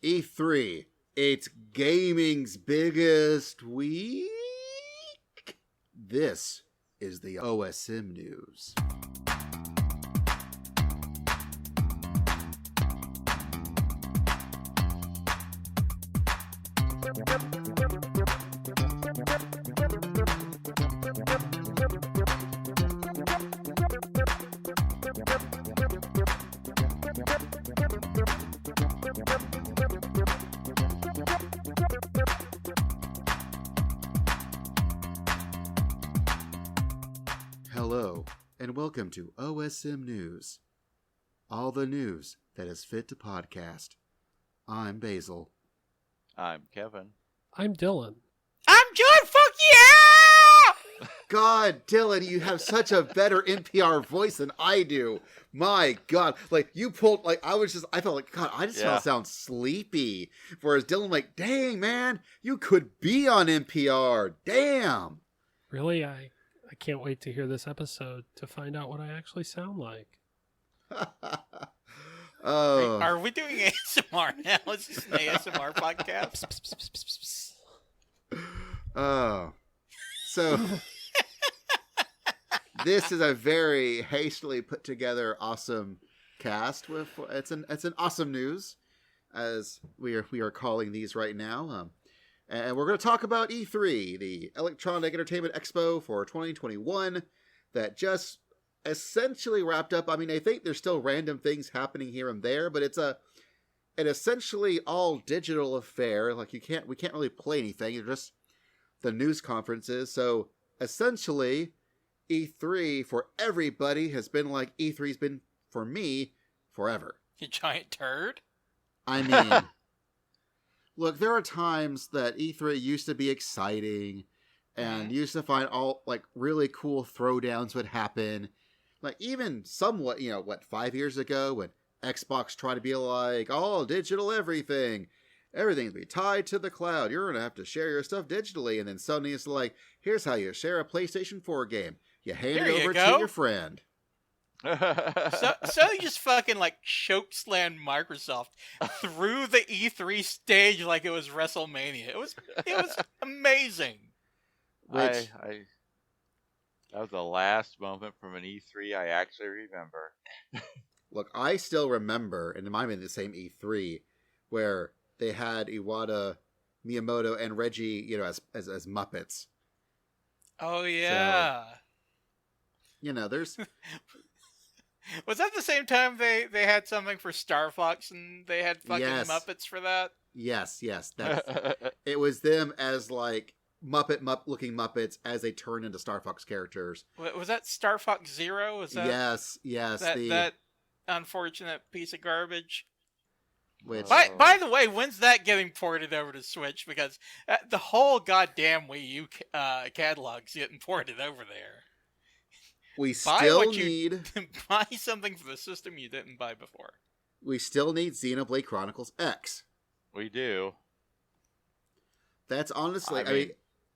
E3, it's gaming's biggest week. This is the OSM News. Hello, and welcome to OSM News. All the news that is fit to podcast. I'm Basil. I'm Kevin. I'm Dylan. I'm John. Fuck yeah! God, Dylan, you have such a better NPR voice than I do. My God, like you pulled, like I felt like, God, I just sound sleepy. Whereas Dylan, like, dang man, you could be on NPR. Damn. Really, I can't wait to hear this episode to find out what I actually sound like. Oh, Are we doing ASMR now? Is this an ASMR podcast? Oh, so this is a very hastily put together awesome cast. It's an awesome news, as we are calling these right now. And we're going to talk about E3, the Electronic Entertainment Expo for 2021, that just essentially wrapped up. I mean, I think there's still random things happening here and there, but it's an essentially all digital affair. Like we can't really play anything. It's just the news conferences. So essentially, E3 for everybody has been like E3's been for me forever. You giant turd. I mean, look, there are times that E3 used to be exciting and used to find all like really cool throwdowns would happen. Like even somewhat, 5 years ago when Xbox tried to be like, all digital everything. Everything's be tied to the cloud. You're going to have to share your stuff digitally. And then Sony is like, here's how you share a PlayStation 4 game. You hand it over to your friend. So you just fucking like chokeslammed Microsoft through the E3 stage like it was WrestleMania. It was amazing. Which, That was the last moment from an E3 I actually remember. look, I still remember, and it might have been the same E3, where they had Iwata, Miyamoto, and Reggie, as Muppets. Oh yeah. So, there's. Was that the same time they had something for Star Fox and they had fucking Muppets for that? Yes. It was them as like Muppet-looking Muppets as they turn into Star Fox characters. Was that Star Fox Zero? Was that yes. That unfortunate piece of garbage. Which, by the way, when's that getting ported over to Switch? Because the whole goddamn Wii U catalog's getting ported over there. We still buy something for the system you didn't buy before. We still need Xenoblade Chronicles X. We do. That's honestly, I mean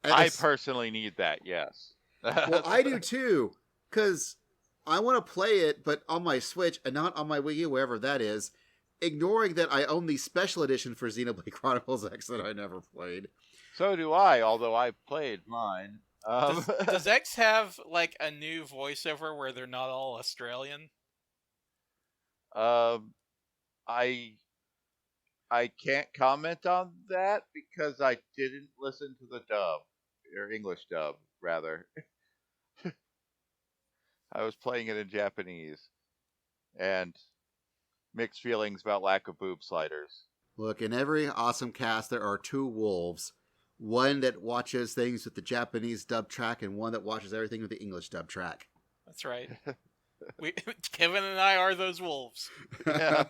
I personally need that, yes. Well, I do too, because I want to play it, but on my Switch and not on my Wii U, wherever that is, ignoring that I own the special edition for Xenoblade Chronicles X that I never played. So do I, although I played mine. Does X have like a new voiceover where they're not all Australian? I can't comment on that because I didn't listen to the dub, or English dub, rather. I was playing it in Japanese, and mixed feelings about lack of boob sliders. Look, in every awesome cast, there are two wolves. One that watches things with the Japanese dub track, and one that watches everything with the English dub track. That's right. Kevin and I are those wolves. Yeah.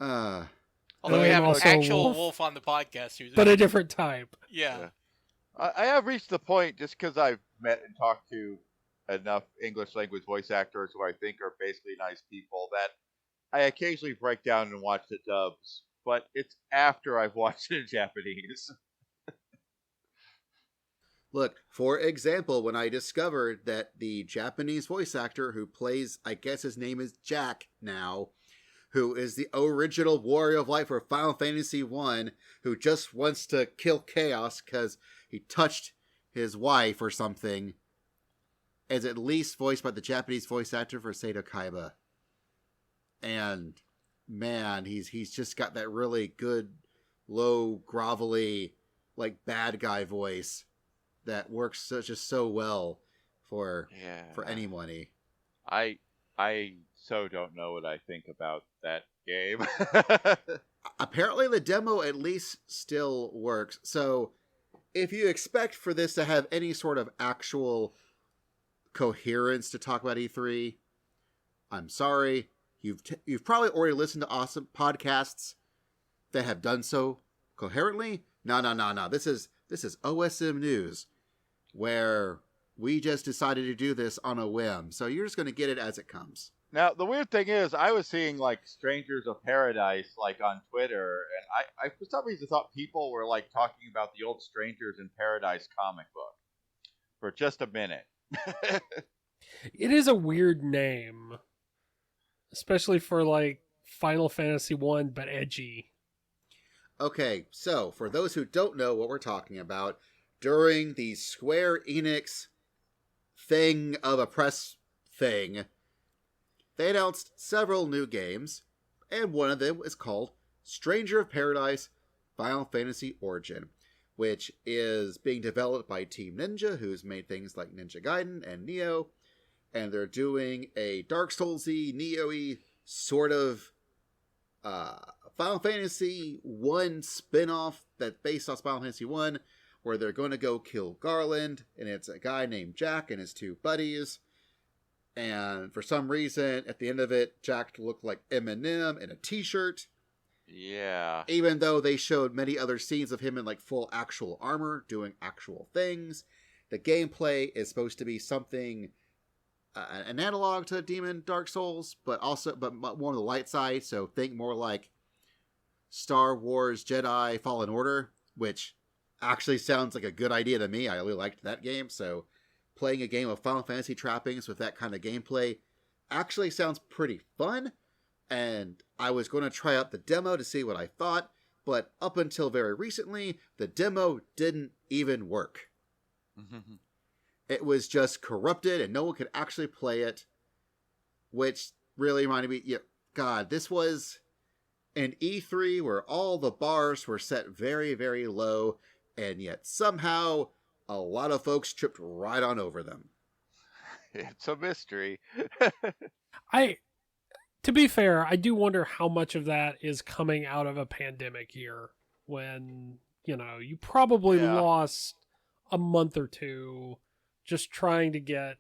Although we have an actual wolf on the podcast. But a different type. Yeah. I have reached the point, just because I've met and talked to enough English language voice actors who I think are basically nice people, that I occasionally break down and watch the dubs, but it's after I've watched it in Japanese. Look, for example, when I discovered that the Japanese voice actor who plays, I guess his name is Jack now, who is the original Warrior of Light for Final Fantasy I, who just wants to kill Chaos because he touched his wife or something, is at least voiced by the Japanese voice actor for Seto Kaiba. And man, he's just got that really good, low, grovelly, like bad guy voice that works just so well for any money. I so don't know what I think about that game. Apparently the demo at least still works. So if you expect for this to have any sort of actual coherence to talk about E3, I'm sorry. You've probably already listened to awesome podcasts that have done so coherently. No. This is OSMnews, where we just decided to do this on a whim. So you're just going to get it as it comes. Now, the weird thing is, I was seeing, like, Strangers of Paradise, like, on Twitter, and I for some reason thought people were, like, talking about the old Strangers in Paradise comic book for just a minute. It is a weird name, especially for, like, Final Fantasy 1, but edgy. Okay, so for those who don't know what we're talking about, during the Square Enix thing of a press thing, they announced several new games, and one of them is called Stranger of Paradise Final Fantasy Origin, which is being developed by Team Ninja, who's made things like Ninja Gaiden and Nioh, and they're doing a Dark Souls-y, Nioh-y sort of Final Fantasy 1 spin-off that's based off Final Fantasy 1, where they're going to go kill Garland, and it's a guy named Jack and his two buddies. And for some reason, at the end of it, Jack looked like Eminem in a t-shirt. Yeah. Even though they showed many other scenes of him in like full actual armor, doing actual things. The gameplay is supposed to be something, an analog to Demon Dark Souls, but more on the light side. So think more like Star Wars Jedi Fallen Order, which actually sounds like a good idea to me. I really liked that game, so playing a game of Final Fantasy trappings with that kind of gameplay actually sounds pretty fun, and I was going to try out the demo to see what I thought, but up until very recently, the demo didn't even work. It was just corrupted, and no one could actually play it, which really reminded me, God, this was an E3 where all the bars were set very, very low, and yet somehow a lot of folks tripped right on over them. It's a mystery. To be fair, I do wonder how much of that is coming out of a pandemic year when, you probably lost a month or two just trying to get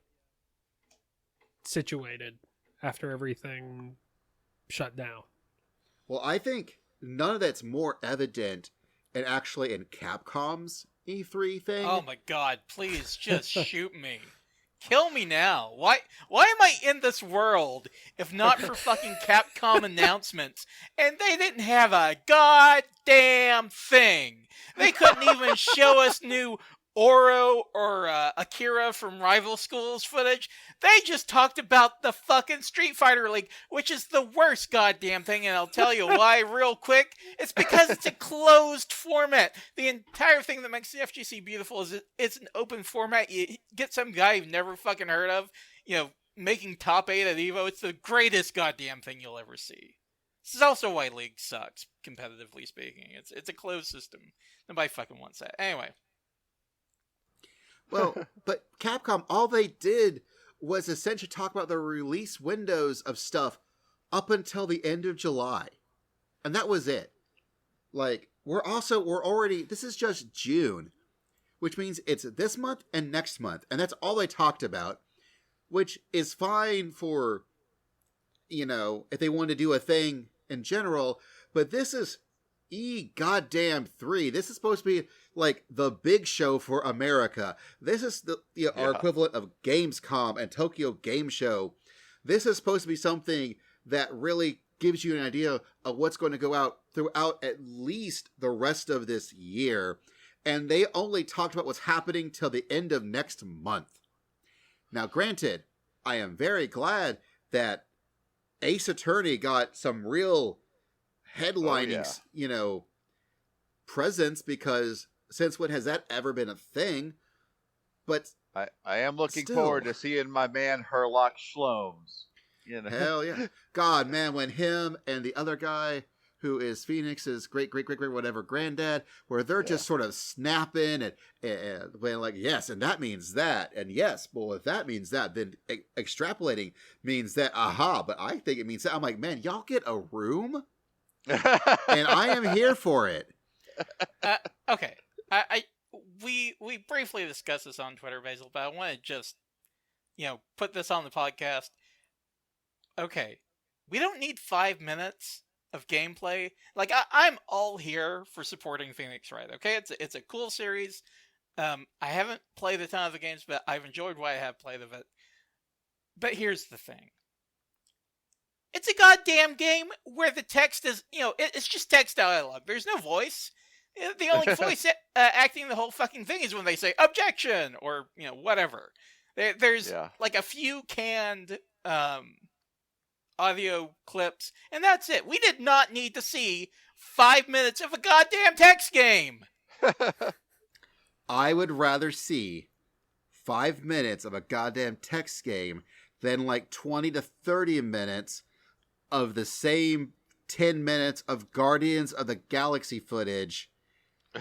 situated after everything shut down. Well, I think none of that's more evident in Capcom's E3 thing. Oh my god, please just shoot me. Kill me now. Why am I in this world if not for fucking Capcom announcements? And they didn't have a goddamn thing. They couldn't even show us new Oro or Akira from Rival Schools footage. They just talked about the fucking Street Fighter League, which is the worst goddamn thing, and I'll tell you why real quick. It's because it's a closed format. The entire thing that makes the FGC beautiful is it's an open format. You get some guy you've never fucking heard of, making top 8 at EVO. It's the greatest goddamn thing you'll ever see. This is also why League sucks, competitively speaking. It's a closed system. Nobody fucking wants that. Anyway. Well, but Capcom, all they did was essentially talk about the release windows of stuff up until the end of July. And that was it. Like, this is just June, which means it's this month and next month. And that's all they talked about, which is fine for, if they wanted to do a thing in general. But this is goddamn 3. This is supposed to be like the big show for America. This is our equivalent of Gamescom and Tokyo Game Show. This is supposed to be something that really gives you an idea of what's going to go out throughout at least the rest of this year. And they only talked about what's happening till the end of next month. Now, granted, I am very glad that Ace Attorney got some real headlining, presence, because since when has that ever been a thing? But I am looking still, forward to seeing my man Herlock Shlooms. Hell yeah. God, man, when him and the other guy who is Phoenix's great whatever granddad, where they're just sort of snapping and when like, yes, and that means that, and yes, well, if that means that, then extrapolating means that, aha, but I think it means that. I'm like, man, y'all get a room? And I am here for it. Okay. We briefly discussed this on Twitter, Basil, but I want to just, put this on the podcast. Okay. We don't need 5 minutes of gameplay. Like, I'm all here for supporting Phoenix Wright, okay? It's a cool series. I haven't played a ton of the games, but I've enjoyed what I have played of it. But here's the thing. It's a goddamn game where the text is, it's just text dialogue. There's no voice. The only voice acting the whole fucking thing is when they say objection or, whatever. There's like a few canned audio clips, and that's it. We did not need to see 5 minutes of a goddamn text game. I would rather see 5 minutes of a goddamn text game than like 20 to 30 minutes of the same 10 minutes of Guardians of the Galaxy footage,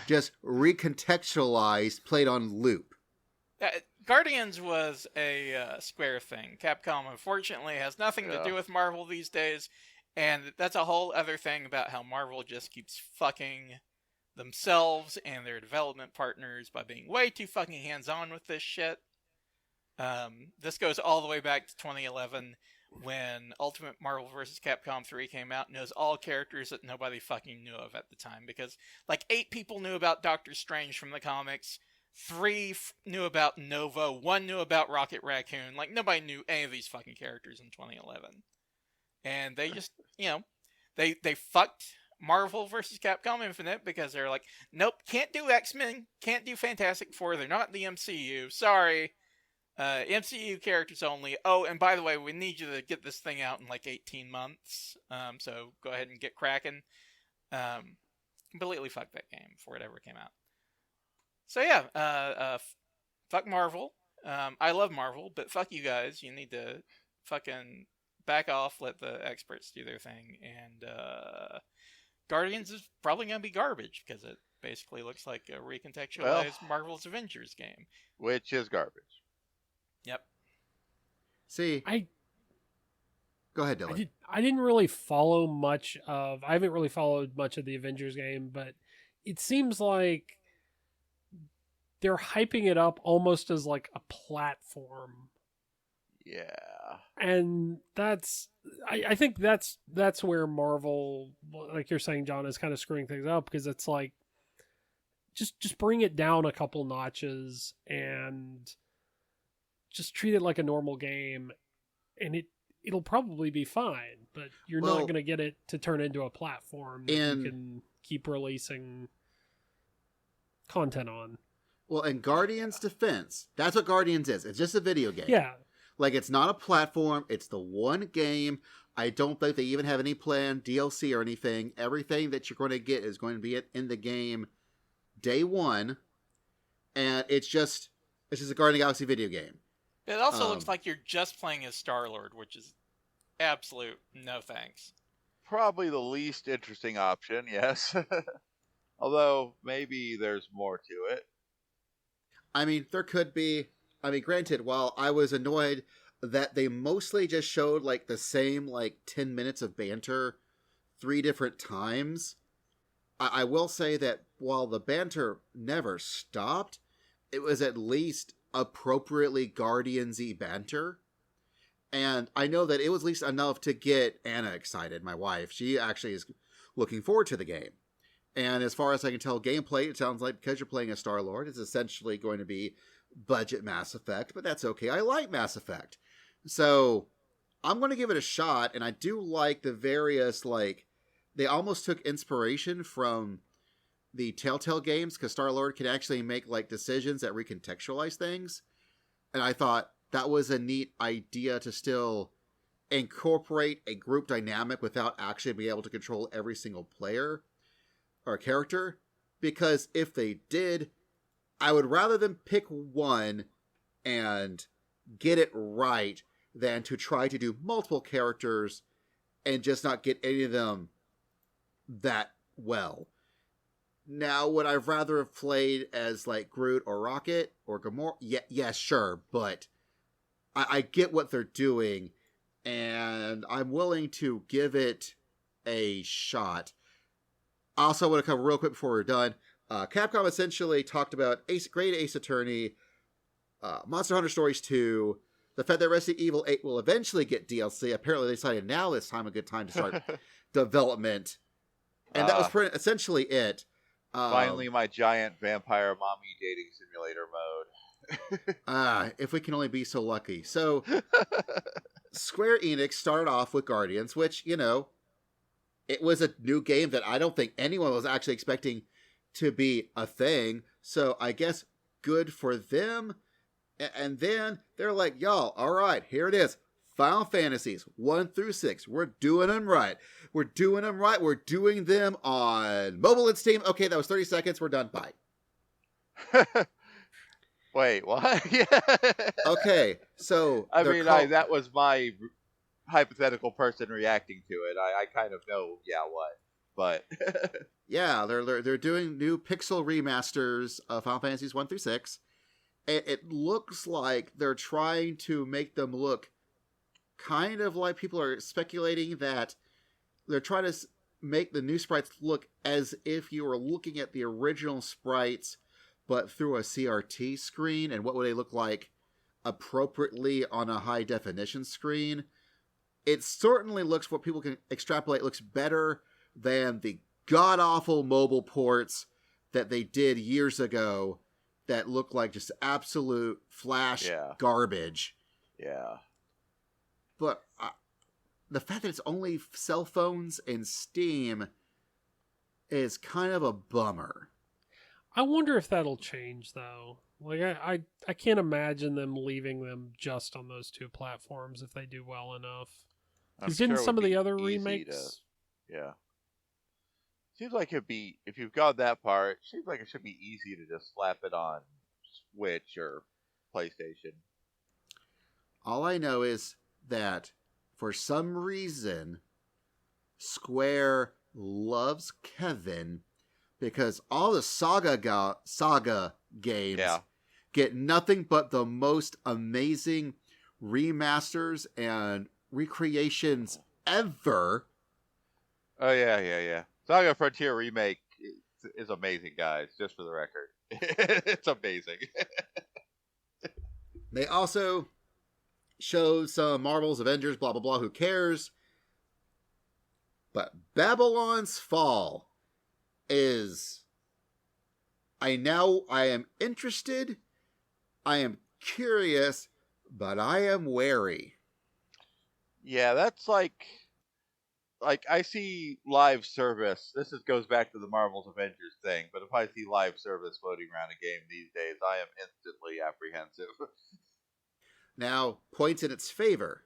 just recontextualized, played on loop. Guardians was a Square thing. Capcom, unfortunately, has nothing to do with Marvel these days, and that's a whole other thing about how Marvel just keeps fucking themselves and their development partners by being way too fucking hands-on with this shit. This goes all the way back to 2011, when Ultimate Marvel vs. Capcom 3 came out, and it was all characters that nobody fucking knew of at the time, because, 8 people knew about Doctor Strange from the comics, 3 knew about Nova, 1 knew about Rocket Raccoon. Nobody knew any of these fucking characters in 2011. And they just, they fucked Marvel vs. Capcom Infinite, because they're like, nope, can't do X-Men, can't do Fantastic Four, they're not in the MCU, sorry. MCU characters only. Oh, and by the way, we need you to get this thing out in 18 months. So go ahead and get cracking. Completely fucked that game before it ever came out. So yeah, fuck Marvel. I love Marvel, but fuck you guys. You need to fucking back off, let the experts do their thing. And Guardians is probably going to be garbage, because it basically looks like a recontextualized Marvel's Avengers game. Which is garbage. Yep. See, go ahead, Dylan. I didn't really follow much of. I haven't really followed much of the Avengers game, but it seems like they're hyping it up almost as like a platform. Yeah. And I think that's where Marvel, like you're saying, John, is kind of screwing things up, because it's like just bring it down a couple notches and just treat it like a normal game, and it'll probably be fine, but you're not going to get it to turn into a platform that you can keep releasing content on. Well, in Guardians' defense, that's what Guardians is. It's just a video game. Yeah. It's not a platform. It's the one game. I don't think they even have any planned DLC or anything. Everything that you're going to get is going to be in the game day one, and it's just a Guardians of the Galaxy video game. It also looks like you're just playing as Star-Lord, which is absolute no thanks. Probably the least interesting option, yes. Although, maybe there's more to it. I mean, there could be. I mean, granted, while I was annoyed that they mostly just showed the same 10 minutes of banter 3 different times, I will say that while the banter never stopped, it was at least appropriately Guardians-y banter. And I know that it was at least enough to get Anna excited, my wife. She actually is looking forward to the game. And as far as I can tell, gameplay, it sounds like because you're playing a Star-Lord, it's essentially going to be budget Mass Effect, but that's okay. I like Mass Effect. So I'm going to give it a shot, and I do like the various, they almost took inspiration from the Telltale games, because Star-Lord can actually make decisions that recontextualize things, and I thought that was a neat idea to still incorporate a group dynamic without actually being able to control every single player or character. Because if they did, I would rather them pick one and get it right than to try to do multiple characters and just not get any of them that well. Now, would I rather have played as like Groot or Rocket or Gamora? Yeah, sure, but I get what they're doing, and I'm willing to give it a shot. I also want to cover real quick before we're done. Capcom essentially talked about Great Ace Attorney, Monster Hunter Stories 2, the fact that Resident Evil 8 will eventually get DLC. Apparently, they decided now is a good time to start development. And that was essentially it. Finally, my giant vampire mommy dating simulator mode. If we can only be so lucky. So, Square Enix started off with Guardians, which, it was a new game that I don't think anyone was actually expecting to be a thing. So, I guess good for them. And then they're like, y'all, all right, here it is. Final Fantasies 1 through 6. We're doing them right. We're doing them on mobile and Steam. Okay, that was 30 seconds. We're done. Bye. Wait, what? Yeah. Okay, so that was my hypothetical person reacting to it. I kind of know, what, but yeah, they're doing new pixel remasters of Final Fantasies 1 through 6. It looks like they're trying to make them look kind of like people are speculating that they're trying to make the new sprites look as if you were looking at the original sprites, but through a CRT screen. And what would they look like appropriately on a high definition screen? It certainly looks, what people can extrapolate, looks better than the god-awful mobile ports that they did years ago that look like just absolute flash garbage. Yeah. But the fact that it's only cell phones and Steam is kind of a bummer. I wonder if that'll change, though. Like, I can't imagine them leaving them just on those two platforms if they do well enough. Because didn't some of the other remakes... Yeah. Seems like it'd be, if you've got that part, seems like it should be easy to just slap it on Switch or PlayStation. All I know is that for some reason, Square loves Kevin because all the Saga games get nothing but the most amazing remasters and recreations ever. Oh, yeah. Saga Frontier Remake is amazing, guys, just for the record. It's amazing. They also showed some Marvel's Avengers, blah, blah, blah, who cares? But Babylon's Fall is... I am interested, I am curious, but I am wary. Yeah, that's like I see live service. This goes back to the Marvel's Avengers thing, but if I see live service floating around a game these days, I am instantly apprehensive. Now, points in its favor.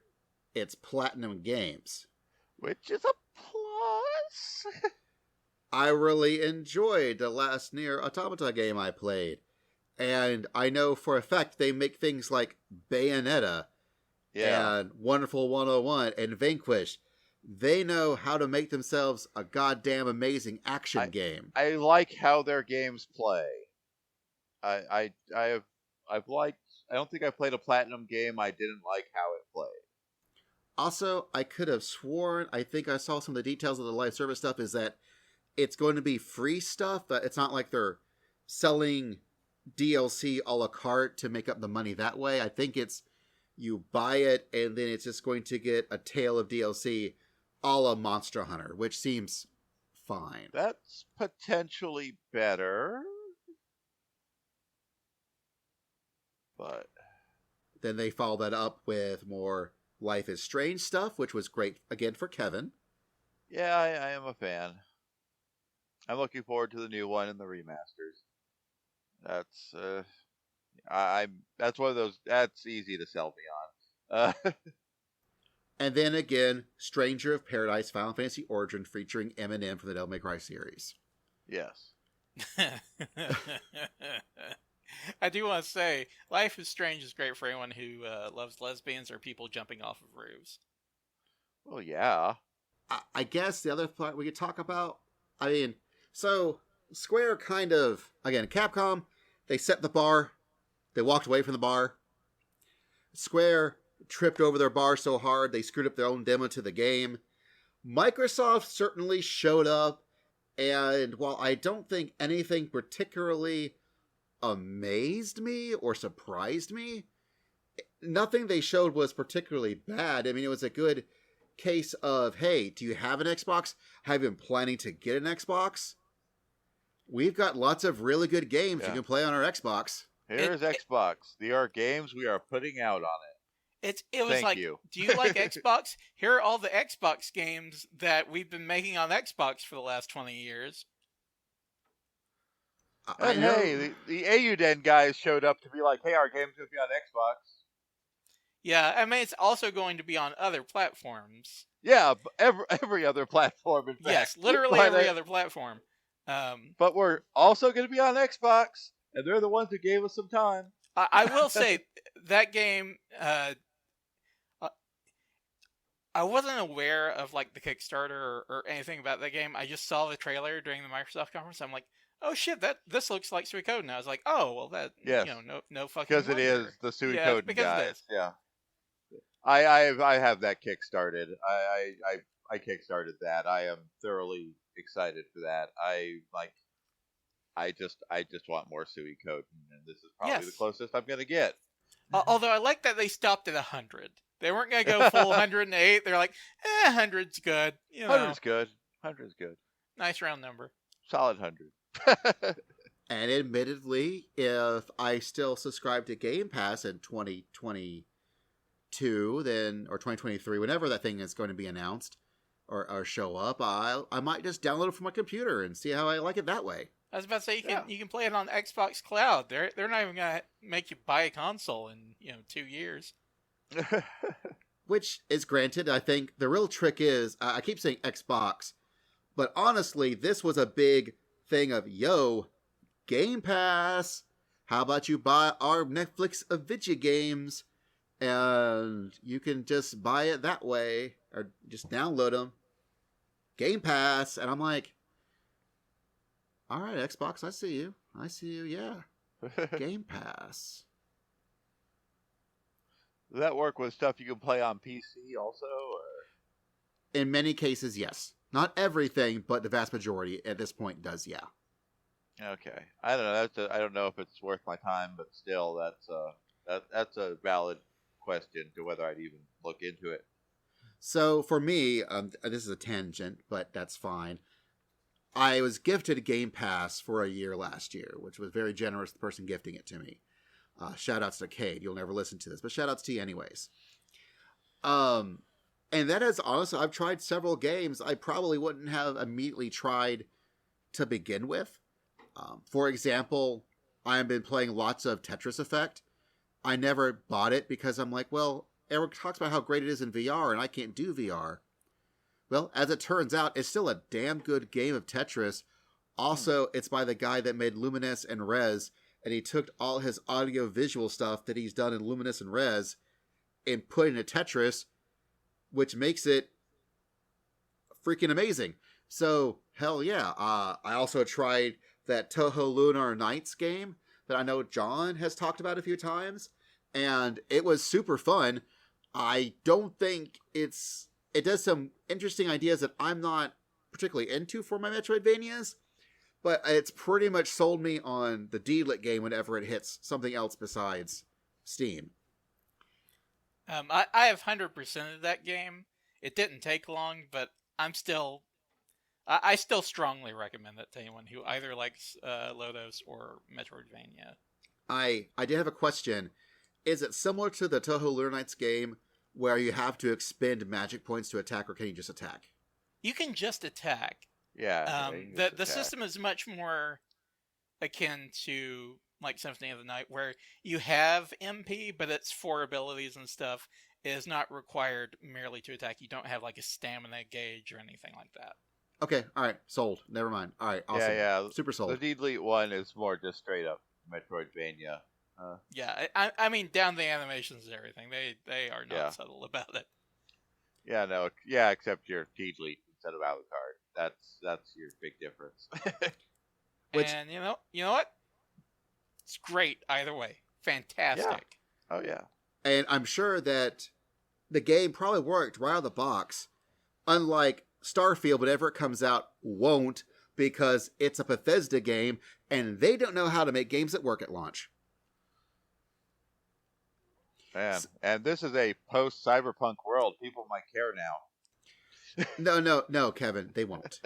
It's Platinum Games. Which is a plus. I really enjoyed the last Nier Automata game I played. And I know for a fact they make things like Bayonetta and Wonderful 101 and Vanquish. They know how to make themselves a goddamn amazing action game. I like how their games play. I've liked. I don't think I played a Platinum game I didn't like how it played. Also, I could have sworn, I think I saw some of the details of the live service stuff, is that it's going to be free stuff. It's not like they're selling DLC a la carte to make up the money that way. I think it's you buy it and then it's just going to get a tail of DLC a la Monster Hunter, which seems fine. That's potentially better. But then they follow that up with more Life is Strange stuff, which was great, again, for Kevin. Yeah, I am a fan. I'm looking forward to the new one and the remasters. That's that's one of those, that's easy to sell me on. And then again, Stranger of Paradise Final Fantasy Origin featuring Eminem from the Devil May Cry series. Yes. I do want to say, Life is Strange is great for anyone who loves lesbians or people jumping off of roofs. Well, yeah. I guess the other part we could talk about, I mean, so Square kind of, again, Capcom, they set the bar, they walked away from the bar. Square tripped over their bar so hard they screwed up their own demo to the game. Microsoft certainly showed up, and while I don't think anything particularly amazed me or surprised me, nothing they showed was particularly bad. I mean, it was a good case of, hey, do you have an Xbox? Have you been planning to get an Xbox? We've got lots of really good games you can play on our Xbox. Here's Xbox. There are games we are putting out on it. It was Thank like, you. Do you like Xbox? Here are all the Xbox games that we've been making on Xbox for the last 20 years. And hey, the AUDEN guys showed up to be like, hey, our game's going to be on Xbox. Yeah, I mean, it's also going to be on other platforms. Yeah, every other platform, in fact. Yes, literally every other platform. But we're also going to be on Xbox, and they're the ones who gave us some time. I will say, that game, I wasn't aware of like the Kickstarter or anything about that game. I just saw the trailer during the Microsoft conference. I'm like, oh shit, this looks like Suikoden. And I was like, oh well, that no fucking because it is the Suikoden guys. Yeah, I have that kickstarted. I kickstarted that. I am thoroughly excited for that. I just want more Suikoden, and this is probably the closest I'm gonna get. Although I like that they stopped at 100. They weren't going to go full 108. They're like, 100's good. 100's good. 100's good. Nice round number. Solid 100. And admittedly, if I still subscribe to Game Pass in 2022, then or 2023, whenever that thing is going to be announced or show up, I might just download it from my computer and see how I like it that way. I was about to say you can play it on Xbox Cloud. They're not even going to make you buy a console in 2 years. Which is granted. I think the real trick is, I keep saying Xbox, but honestly, this was a big thing of, Game Pass. How about you buy our Netflix of video games, and you can just buy it that way, or just download them. Game Pass, and I'm like, all right, Xbox, I see you, yeah. Game Pass. Does that work with stuff you can play on PC also? Or? In many cases, yes. Not everything, but the vast majority at this point does, yeah. Okay. I don't know. I don't know if it's worth my time, but still, that's a valid question to whether I'd even look into it. So for me, this is a tangent, but that's fine. I was gifted Game Pass for a year last year, which was very generous, the person gifting it to me. Shout outs to Cade. You'll never listen to this, but shout outs to you anyways. And that is honestly, I've tried several games I probably wouldn't have immediately tried to begin with. For example, I've been playing lots of Tetris Effect. I never bought it because I'm like, well, Eric talks about how great it is in VR and I can't do VR. Well, as it turns out, it's still a damn good game of Tetris. Also, it's by the guy that made Luminous and Rez, and he took all his audio-visual stuff that he's done in Luminous and Rez and put it into Tetris, which makes it freaking amazing. So, hell yeah. I also tried that Toho Lunar Nights game that I know John has talked about a few times, and it was super fun. I don't think it does some interesting ideas that I'm not particularly into for my Metroidvanias, but it's pretty much sold me on the D-Lit game whenever it hits something else besides Steam. I have 100% of that game. It didn't take long, but I still strongly recommend that to anyone who either likes Lodos or Metroidvania. I did have a question. Is it similar to the Toho Lunar Nights game where you have to expend magic points to attack, or can you just attack? You can just attack. Yeah. The system is much more akin to like Symphony of the Night, where you have MP, but it's for abilities and stuff, It is not required merely to attack. You don't have like a stamina gauge or anything like that. Okay, all right, sold. Never mind. All right, awesome. Yeah. Super sold. The Delete one is more just straight up Metroidvania. Yeah, I mean, down the animations and everything, they are not subtle about it. Yeah, no, yeah, except your Delete instead of Alucard. That's your big difference. And you know what? It's great either way. Fantastic. Yeah. Oh yeah. And I'm sure that the game probably worked right out of the box. Unlike Starfield, whenever it comes out, won't, because it's a Bethesda game, and they don't know how to make games that work at launch. Man, and this is a post-cyberpunk world. People might care now. No, Kevin, they won't.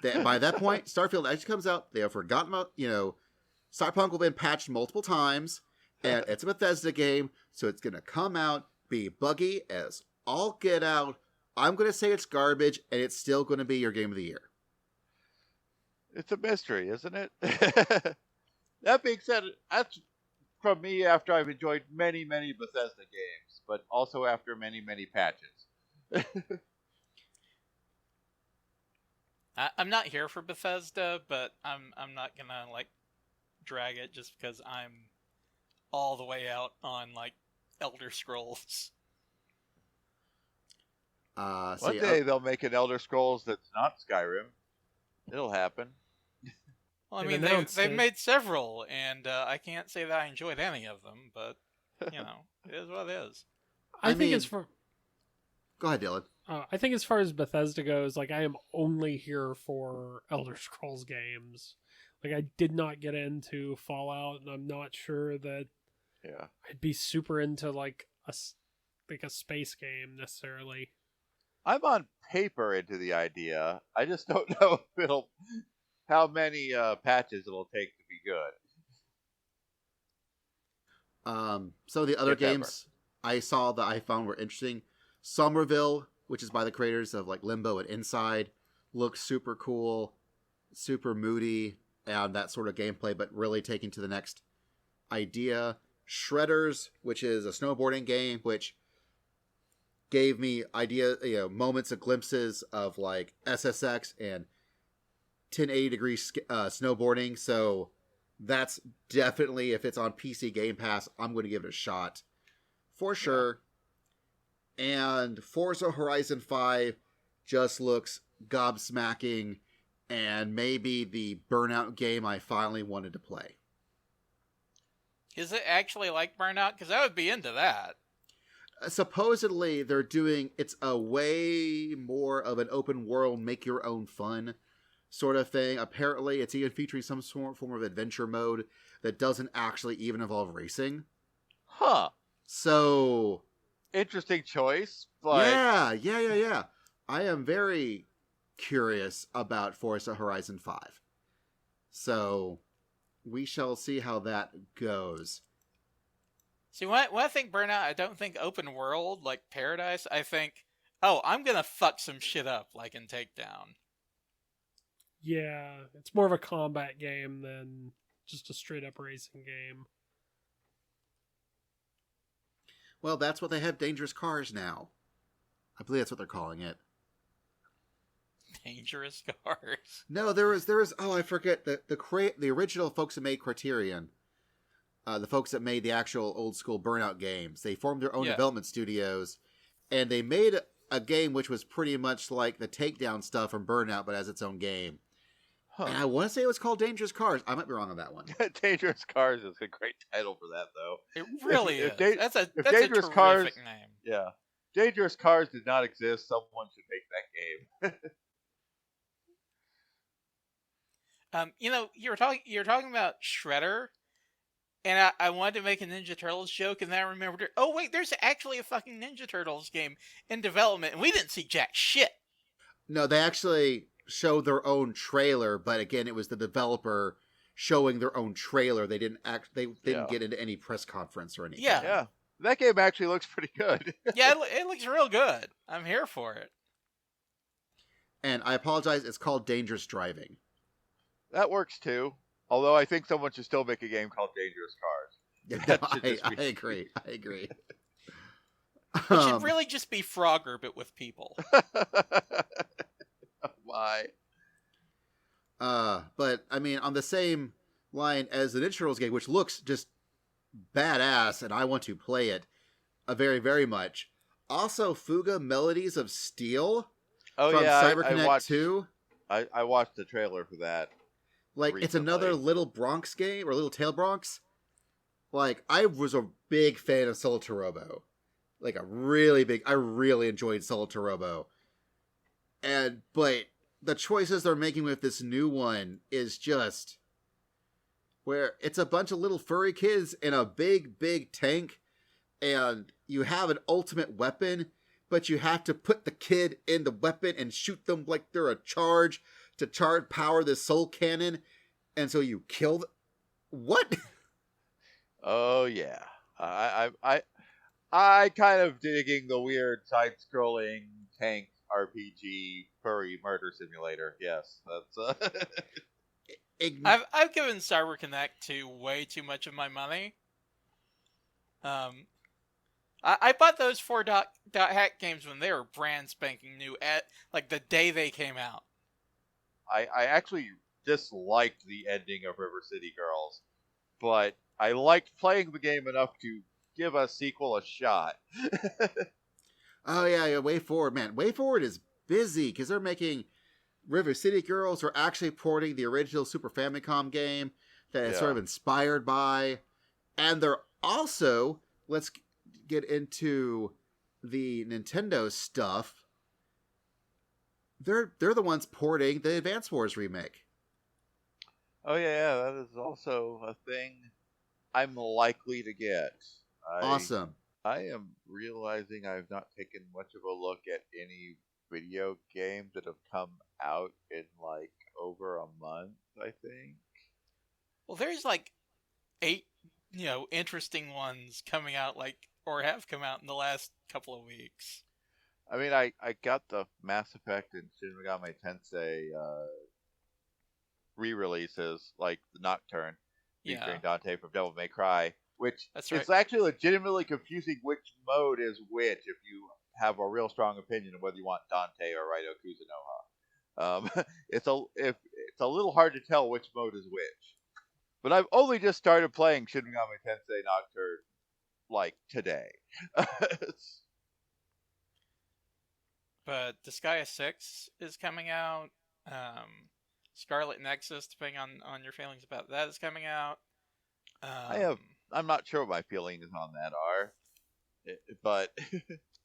By that point, Starfield actually comes out, they have forgotten about, Cyberpunk will have been patched multiple times, and it's a Bethesda game, so it's going to come out, be buggy as all get out. I'm going to say it's garbage, and it's still going to be your game of the year. It's a mystery, isn't it? That being said, that's from me after I've enjoyed many, many Bethesda games, but also after many, many patches. I'm not here for Bethesda, but I'm not gonna drag it just because I'm all the way out on Elder Scrolls. One day they'll make an Elder Scrolls that's not Skyrim. It'll happen. Well, I mean, they've made several, and I can't say that I enjoyed any of them, but, it is what it is. I think it's for... Go ahead, Dylan. I think as far as Bethesda goes, I am only here for Elder Scrolls games. I did not get into Fallout, and I'm not sure that I'd be super into, a space game, necessarily. I'm on paper into the idea. I just don't know if how many patches it'll take to be good. So the other games I saw that I found were interesting. Somerville, which is by the creators of Limbo and Inside, looks super cool, super moody, and that sort of gameplay, but really taking to the next idea. Shredders, which is a snowboarding game, which gave me moments of glimpses of SSX and 1080-degree snowboarding. So that's definitely, if it's on PC Game Pass, I'm going to give it a shot for sure. And Forza Horizon 5 just looks gobsmacking, and maybe the Burnout game I finally wanted to play. Is it actually like Burnout? Because I would be into that. Supposedly, it's a way more of an open world, make your own fun sort of thing. Apparently, it's even featuring some form of adventure mode that doesn't actually even involve racing. Huh. So... interesting choice, but... Yeah. I am very curious about Forza Horizon 5. So, we shall see how that goes. See, when I think Burnout, I don't think open world, like Paradise. I think, I'm gonna fuck some shit up, like in Takedown. Yeah, it's more of a combat game than just a straight-up racing game. Well, that's what they have Dangerous Cars now. I believe that's what they're calling it. Dangerous Cars? No, there was I forget, the original folks that made Criterion, the folks that made the actual old school Burnout games, they formed their own development studios, and they made a game which was pretty much like the Takedown stuff from Burnout, but as its own game. Huh. And I want to say it was called Dangerous Cars. I might be wrong on that one. Dangerous Cars is a great title for that, though. It really is. That's a terrific Cars, name. Yeah. Dangerous Cars did not exist. Someone should make that game. You were talking about Shredder, and I wanted to make a Ninja Turtles joke, and then I remembered, oh wait, there's actually a fucking Ninja Turtles game in development, and we didn't see jack shit. No, they actually showed their own trailer, but again, it was the developer showing their own trailer. They didn't get into any press conference or anything. Yeah. That game actually looks pretty good. Yeah, it looks real good. I'm here for it. And I apologize, it's called Dangerous Driving. That works too. Although I think someone should still make a game called Dangerous Cars. Yeah, I agree. It should really just be Frogger, but with people. Why? But I mean, on the same line as the Ninja Turtles game, which looks just badass, and I want to play it very, very much. Also, Fuga Melodies of Steel Oh from yeah, CyberConnect 2. I watched the trailer for that. Like, recently. It's another Little Bronx game, or Little Tail Bronx. Like, I was a big fan of Solo Robo. Like, I really enjoyed Solo Robo. But the choices they're making with this new one is just where it's a bunch of little furry kids in a big, big tank, and you have an ultimate weapon, but you have to put the kid in the weapon and shoot them like they're a charge to power this soul cannon, and so you kill what? Oh yeah, I kind of digging the weird side-scrolling tank RPG furry murder simulator. Yes, that's. I've given CyberConnect 2 way too much of my money. I bought those 4 dot hack games when they were brand spanking new at like the day they came out. I actually disliked the ending of River City Girls, but I liked playing the game enough to give a sequel a shot. Oh yeah, Way Forward, man. Way Forward is busy because they're making River City Girls. Are actually porting the original Super Famicom game that is sort of inspired by, and they're also, let's get into the Nintendo stuff. They're the ones porting the Advance Wars remake. Oh yeah, that is also a thing I'm likely to get. Awesome. I am realizing I've not taken much of a look at any video games that have come out in like over a month, I think. Well, there's like 8, interesting ones coming out or have come out in the last couple of weeks. I mean, I got the Mass Effect and Shin Megami Tensei re-releases, like the Nocturne, featuring Dante from Devil May Cry, which it's actually legitimately confusing which mode is which if you have a real strong opinion of whether you want Dante or Raido Kuzunoha. It's a little hard to tell which mode is which. But I've only just started playing Shin Megami Tensei Nocturne, like, today. But Disgaea 6 is coming out. Scarlet Nexus, depending on your feelings about that, is coming out. I'm not sure what my feelings on that are, but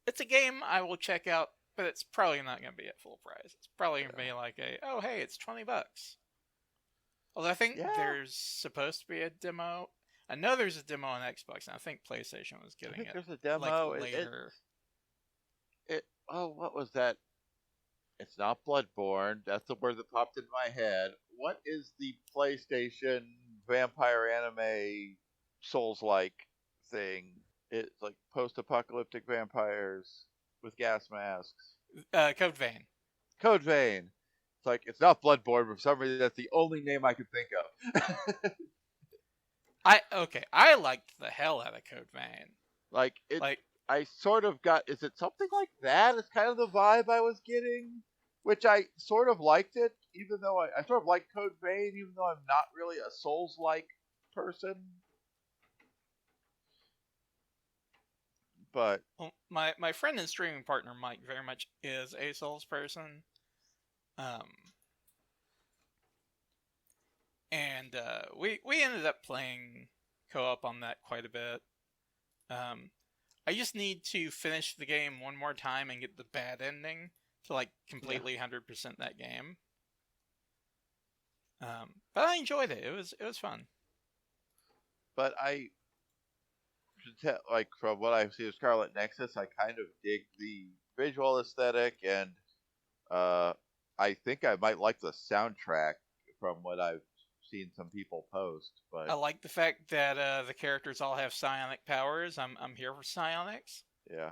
it's a game I will check out, but it's probably not going to be at full price. It's probably going to be like hey, it's $20. Although I think there's supposed to be a demo. I know there's a demo on Xbox, and I think PlayStation was getting it. There's a demo later. What was that? It's not Bloodborne. That's the word that popped into my head. What is the PlayStation vampire anime Souls-like thing? It's like post-apocalyptic vampires with gas masks. Code Vein. Code Vein. It's like, it's not Bloodborne, but for some reason that's the only name I could think of. I liked the hell out of Code Vein. I sort of got, is it something like that? It's kind of the vibe I was getting, which I sort of liked it, even though I sort of like Code Vein, even though I'm not really a Souls-like person. But well, my friend and streaming partner Mike very much is a Souls person. And we ended up playing co-op on that quite a bit. I just need to finish the game one more time and get the bad ending to like completely 100% that game. But I enjoyed it. It was fun. But I should tell, like, from what I've seen of Scarlet Nexus, I kind of dig the visual aesthetic, and I think I might like the soundtrack from what I've seen some people post. But I like the fact that the characters all have psionic powers. I'm here for psionics. Yeah,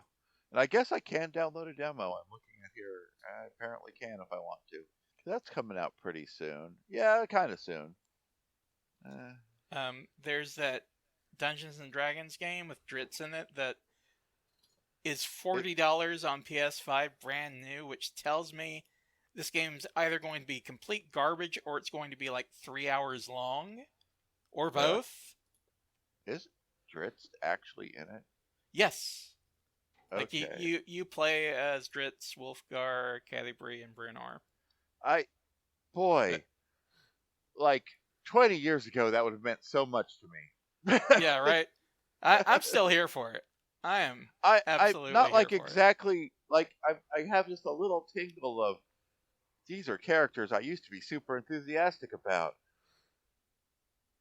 and I guess I can download a demo. I'm looking at here. I apparently can if I want to. That's coming out pretty soon. Yeah, kind of soon. There's that Dungeons and Dragons game with Dritz in it that is $40 on PS5 brand new, which tells me this game's either going to be complete garbage or it's going to be like 3 hours long, or both. Is Dritz actually in it? Yes. Like Okay. you play as Dritz, Wolfgar, Celebi, and Brunar. Boy, like 20 years ago, that would have meant so much to me. Yeah, right. I'm still here for it. I am I'm absolutely not here like for exactly like I have just a little tingle of these are characters I used to be super enthusiastic about.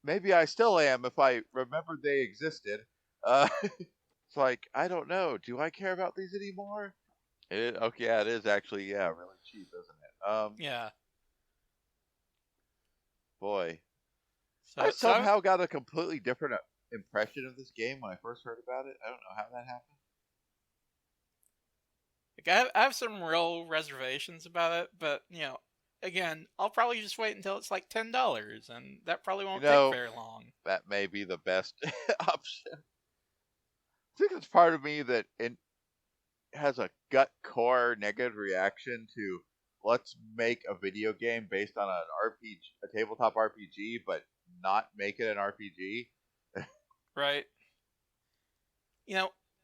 Maybe I still am if I remember they existed. It's like I don't know. Do I care about these anymore? Okay, yeah, it is actually really cheap, isn't it? it. Yeah. Boy, I So somehow got a completely different impression of this game when I first heard about it. I don't know how that happened. like, I have some real reservations about it, but again, I'll probably just wait until it's like $10, and that probably You won't take know, very long. that may be the best option. I think it's part of me that it has a gut core negative reaction to let's make a video game based on an RPG, a tabletop RPG, but not make it an RPG. Right.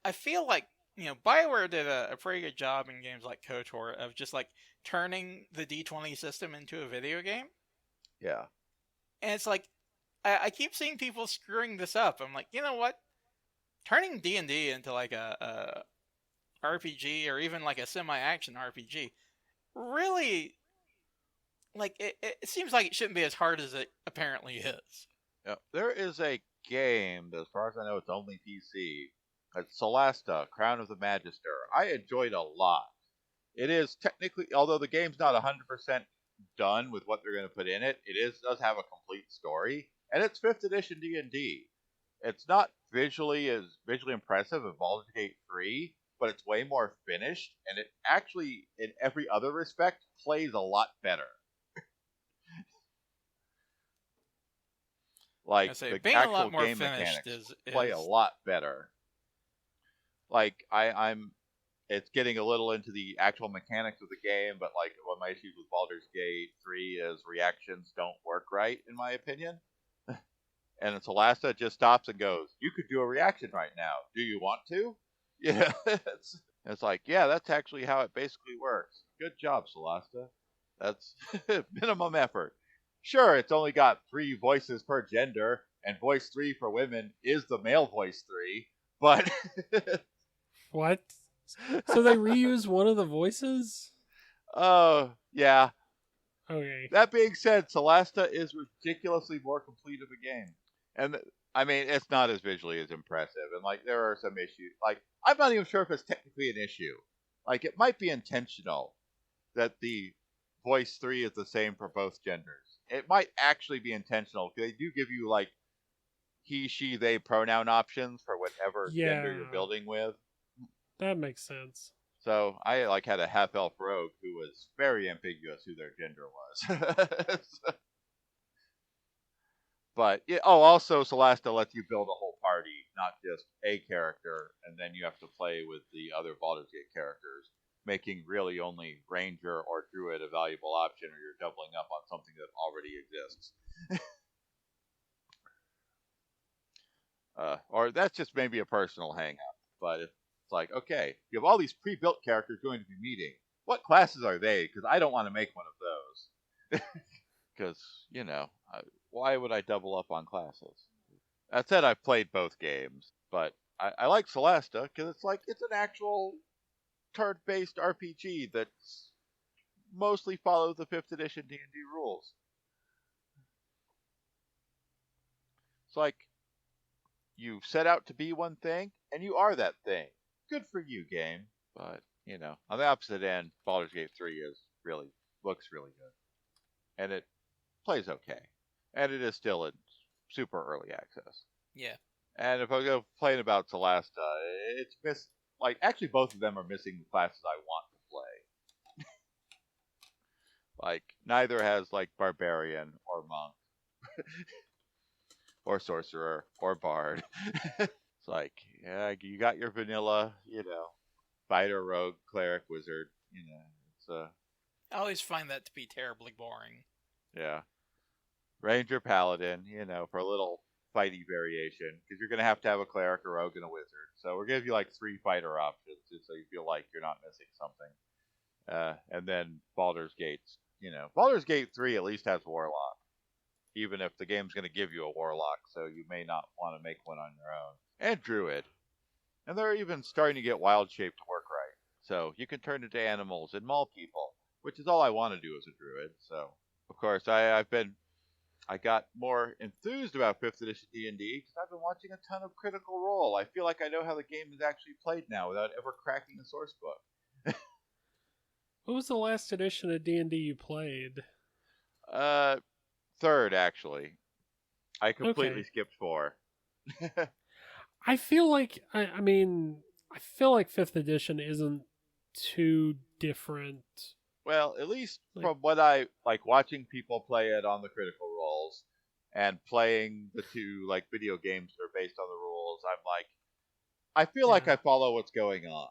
I feel like, BioWare did a pretty good job in games like KOTOR of just like turning the D20 system into a video game. Yeah. And it's like, I keep seeing people screwing this up. I'm like, you know what? Turning D&D into like a RPG or even like a semi-action RPG, really, like, it seems like it shouldn't be as hard as it apparently is. Yeah. There is a game that, as far as I know, it's only PC. It's Solasta, Crown of the Magister. I enjoyed a lot. It is technically, although the game's not 100% done with what they're going to put in it, does have a complete story, and it's 5th edition D&D. It's not visually impressive as Baldur's Gate 3, but it's way more finished, and it actually, in every other respect, plays a lot better. Like, the being a actual lot more game finished mechanics is play a lot better. Like, it's getting a little into the actual mechanics of the game, but like one of my issues with Baldur's Gate 3 is reactions don't work right, in my opinion. And it's Solasta just stops and goes, "You could do a reaction right now. Do you want to?" Yeah, it's like, yeah, that's actually how it basically works. Good job, Solasta. That's minimum effort. Sure, it's only got 3 voices per gender, and voice 3 for women is the male voice 3, but What? So they reuse one of the voices? oh, yeah. Okay. That being said, Solasta is ridiculously more complete of a game. And I mean, it's not as visually as impressive. And like, there are some issues. Like, I'm not even sure if it's technically an issue. Like, it might be intentional that the voice 3 is the same for both genders. It might actually be intentional because they do give you like he, she, they pronoun options for whatever gender you're building with. That makes sense. So I like had a half elf rogue who was very ambiguous who their gender was. But also Solasta lets you build a whole party, not just a character, and then you have to play with the other Baldur's Gate characters, making really only ranger or druid a valuable option, or you're doubling up on something that already exists. Or that's just maybe a personal hang-up, but it's like, okay, you have all these pre-built characters going to be meeting. What classes are they? Because I don't want to make one of those. Because, why would I double up on classes? That said, I've played both games, but I like Solasta because it's an actual turn-based RPG that mostly follows the 5th edition D&D rules. It's like, you set out to be one thing, and you are that thing. Good for you, game. But, on the opposite end, Baldur's Gate 3 looks really good. And it plays okay. And it is still in super early access. Yeah. And if I go playing about Solasta, it's actually both of them are missing the classes I want to play. Like, neither has, like, Barbarian or Monk. Or Sorcerer or Bard. It's like, yeah, you got your vanilla, fighter, rogue, cleric, wizard. It's I always find that to be terribly boring. yeah, ranger, paladin. For a little fighty variation, because you're gonna have to have a cleric, a rogue, and a wizard. So we're gonna give you like 3 fighter options, just so you feel like you're not missing something. And then Baldur's Gate. Baldur's Gate 3 at least has warlock, even if the game's gonna give you a warlock, so you may not want to make one on your own. And druid. And they're even starting to get wild shape to work right. So you can turn into animals and maul people, which is all I want to do as a druid. So, of course, I got more enthused about 5th edition D&D because I've been watching a ton of Critical Role. I feel like I know how the game is actually played now without ever cracking the source book. What was the last edition of D&D you played? 3rd, actually. I completely skipped 4. I feel like, I mean, I feel like 5th edition isn't too different. Well, at least from what I like watching people play it on the Critical Roles and playing the 2 video games that are based on the rules, I'm like, I feel like I follow what's going on.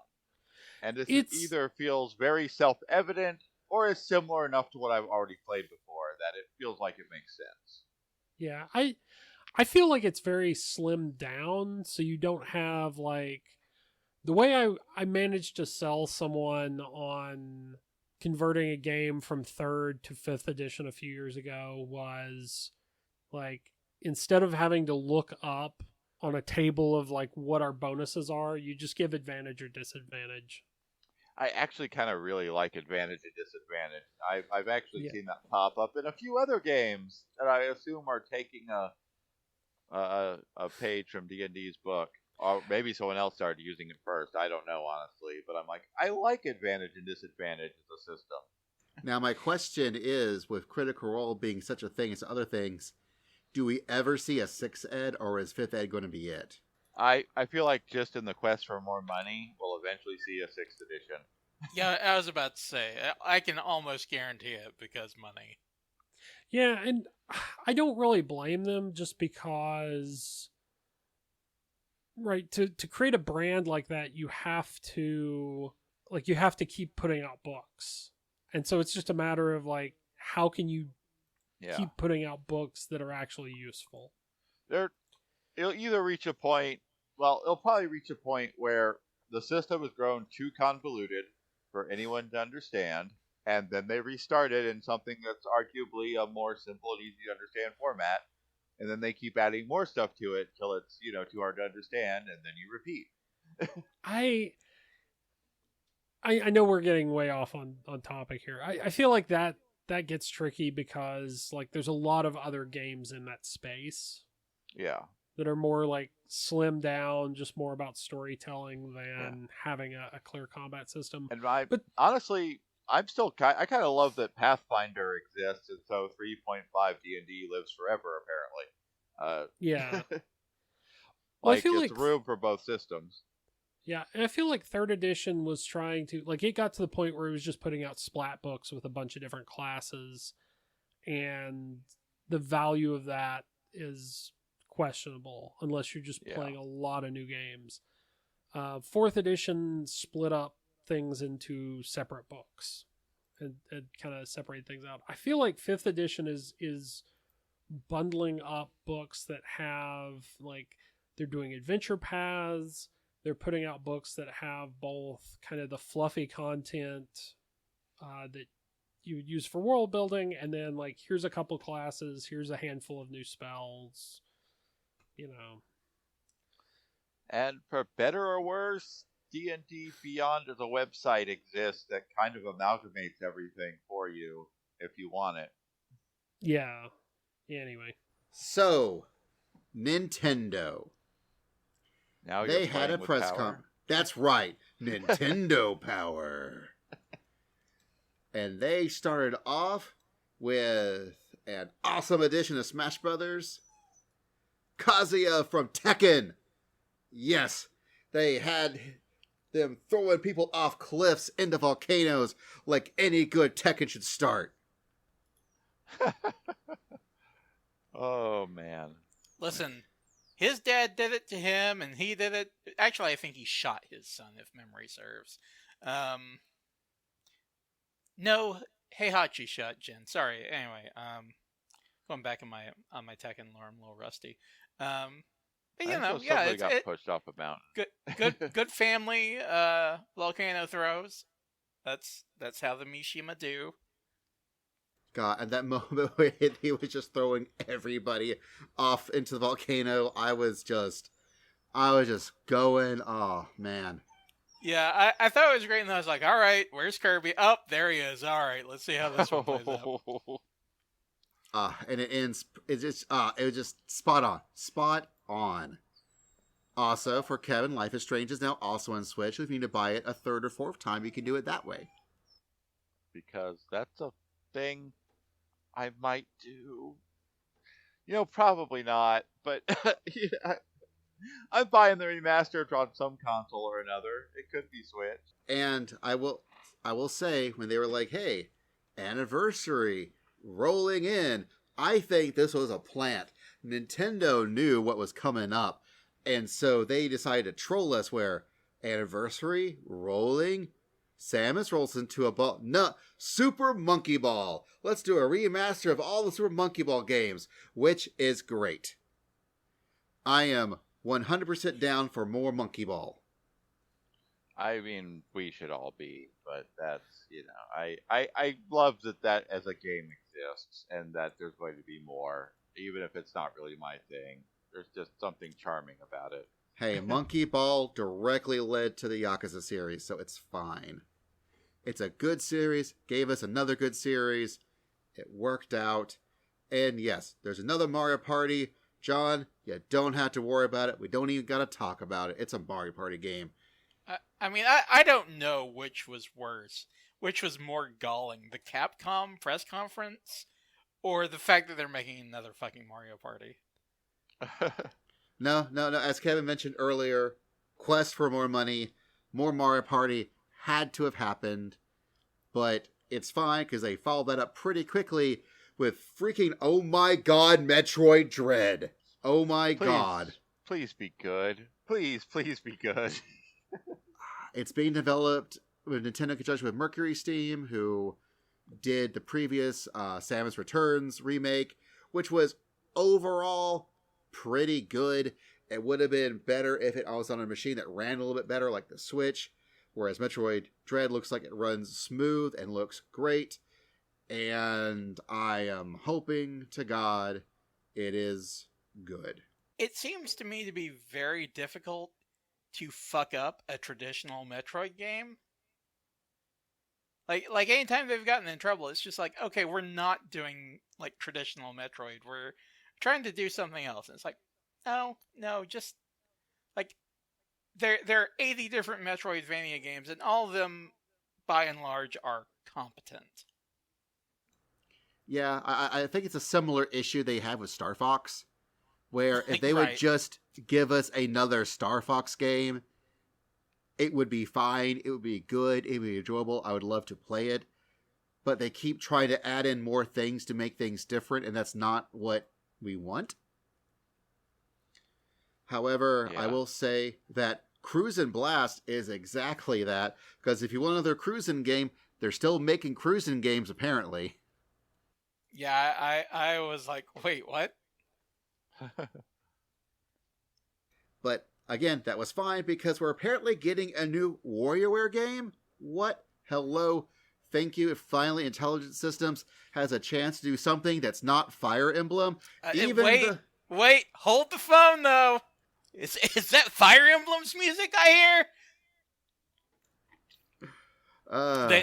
And this either feels very self-evident or is similar enough to what I've already played before that it feels like it makes sense. Yeah, I feel like it's very slimmed down, so you don't have the way I managed to sell someone on converting a game from 3rd to 5th edition a few years ago was instead of having to look up on a table of what our bonuses are, you just give advantage or disadvantage. I actually kind of really like advantage and disadvantage. I've actually seen that pop up in a few other games that I assume are taking a page from D&D's book, or maybe someone else started using it first. I don't know, honestly, but I'm like, I like advantage and disadvantage as a system. Now, my question is, with Critical Role being such a thing as other things, do we ever see a 6th ed, or is 5th ed going to be it? I feel like just in the quest for more money, we'll eventually see a 6th edition. Yeah, I was about to say, I can almost guarantee it because money. Yeah, and I don't really blame them just because, right, to create a brand like that, you have to keep putting out books. And so it's just a matter of how can you keep putting out books that are actually useful? It'll either reach a point, it'll probably reach a point where the system has grown too convoluted for anyone to understand, and then they restart it in something that's arguably a more simple and easy to understand format, and then they keep adding more stuff to it till it's too hard to understand, and then you repeat. I know we're getting way off on topic here. I feel like that gets tricky because there's a lot of other games in that space. Yeah. That are more slimmed down, just more about storytelling than having a clear combat system. And honestly, I kind of love that Pathfinder exists, and so 3.5 D&D lives forever, apparently. Yeah. Well, I feel it's room for both systems. Yeah, and I feel like 3rd edition was trying to, it got to the point where it was just putting out splat books with a bunch of different classes, and the value of that is questionable unless you're just playing a lot of new games. 4th edition split up things into separate books and kind of separate things out. I feel like 5th edition is bundling up books that have they're doing adventure paths. They're putting out books that have both kind of the fluffy content that you would use for world building, and then here's a couple classes, here's a handful of new spells. And for better or worse, D&D Beyond as a website exists that kind of amalgamates everything for you if you want it. Yeah. Anyway. So, Nintendo. Now they had a press conference. That's right. Nintendo Power. And they started off with an awesome edition of Smash Brothers. Kazuya from Tekken. Yes, they had them throwing people off cliffs into volcanoes like any good Tekken should start. Oh, man. Listen, his dad did it to him, and he did it. Actually, I think he shot his son, if memory serves. No, Heihachi shot Jin. Sorry. Anyway, going back on my Tekken lore, I'm a little rusty. But you know, yeah, somebody got pushed off a mountain. Good family. Volcano throws. That's how the Mishima do. God, and that moment where he was just throwing everybody off into the volcano, I was just going, oh man. Yeah, I thought it was great, and I was like, all right, where's Kirby? Oh, there he is. All right, let's see how this one plays out. And it ends, it was just spot on. Also, for Kevin, Life is Strange is now also on Switch. If you need to buy it a third or fourth time, you can do it that way. Because that's a thing I might do. Probably not, but I'm buying the remastered on some console or another. It could be Switch. And I will say, when they were like, hey, anniversary rolling in, I think this was a plant. Nintendo knew what was coming up, and so they decided to troll us where anniversary rolling, Samus rolls into a ball. No, Super Monkey Ball. Let's do a remaster of all the Super Monkey Ball games, which is great. I am 100% down for more Monkey Ball. I mean, we should all be, but that's, I love that as a game exists and that there's going to be more, even if it's not really my thing. There's just something charming about it. Hey, Monkey Ball directly led to the Yakuza series, so it's fine. It's a good series, gave us another good series, it worked out, and yes, there's another Mario Party. John, you don't have to worry about it. We don't even got to talk about it. It's a Mario Party game. I mean, I don't know which was worse. Which was more galling, the Capcom press conference or the fact that they're making another fucking Mario Party? No. As Kevin mentioned earlier, quest for more money, more Mario Party had to have happened, but it's fine because they followed that up pretty quickly with freaking, oh my god, Metroid Dread. Oh my god. Please be good. Please be good. It's being developed with Nintendo conjunction with Mercury Steam, who did the previous Samus Returns remake, which was overall pretty good. It would have been better if it was on a machine that ran a little bit better, like the Switch, whereas Metroid Dread looks like it runs smooth and looks great. And I am hoping to God it is good. It seems to me to be very difficult to fuck up a traditional Metroid game. Like anytime they've gotten in trouble, it's just like, okay, we're not doing like traditional Metroid. We're trying to do something else. And it's like, no, just like there are 80 different Metroidvania games, and all of them, by and large, are competent. Yeah, I think it's a similar issue they have with Star Fox, where if they would just give us another Star Fox game, it would be fine, it would be good, it would be enjoyable, I would love to play it, but they keep trying to add in more things to make things different, and that's not what we want. However, I will say that Cruisin' Blast is exactly that, because if you want another Cruisin' game, they're still making Cruisin' games, apparently. Yeah, I was like, wait, what? But again, that was fine because we're apparently getting a new WarioWare game. What? Hello. Thank you. Finally, Intelligent Systems has a chance to do something that's not Fire Emblem. Wait, hold the phone though. Is that Fire Emblem's music I hear?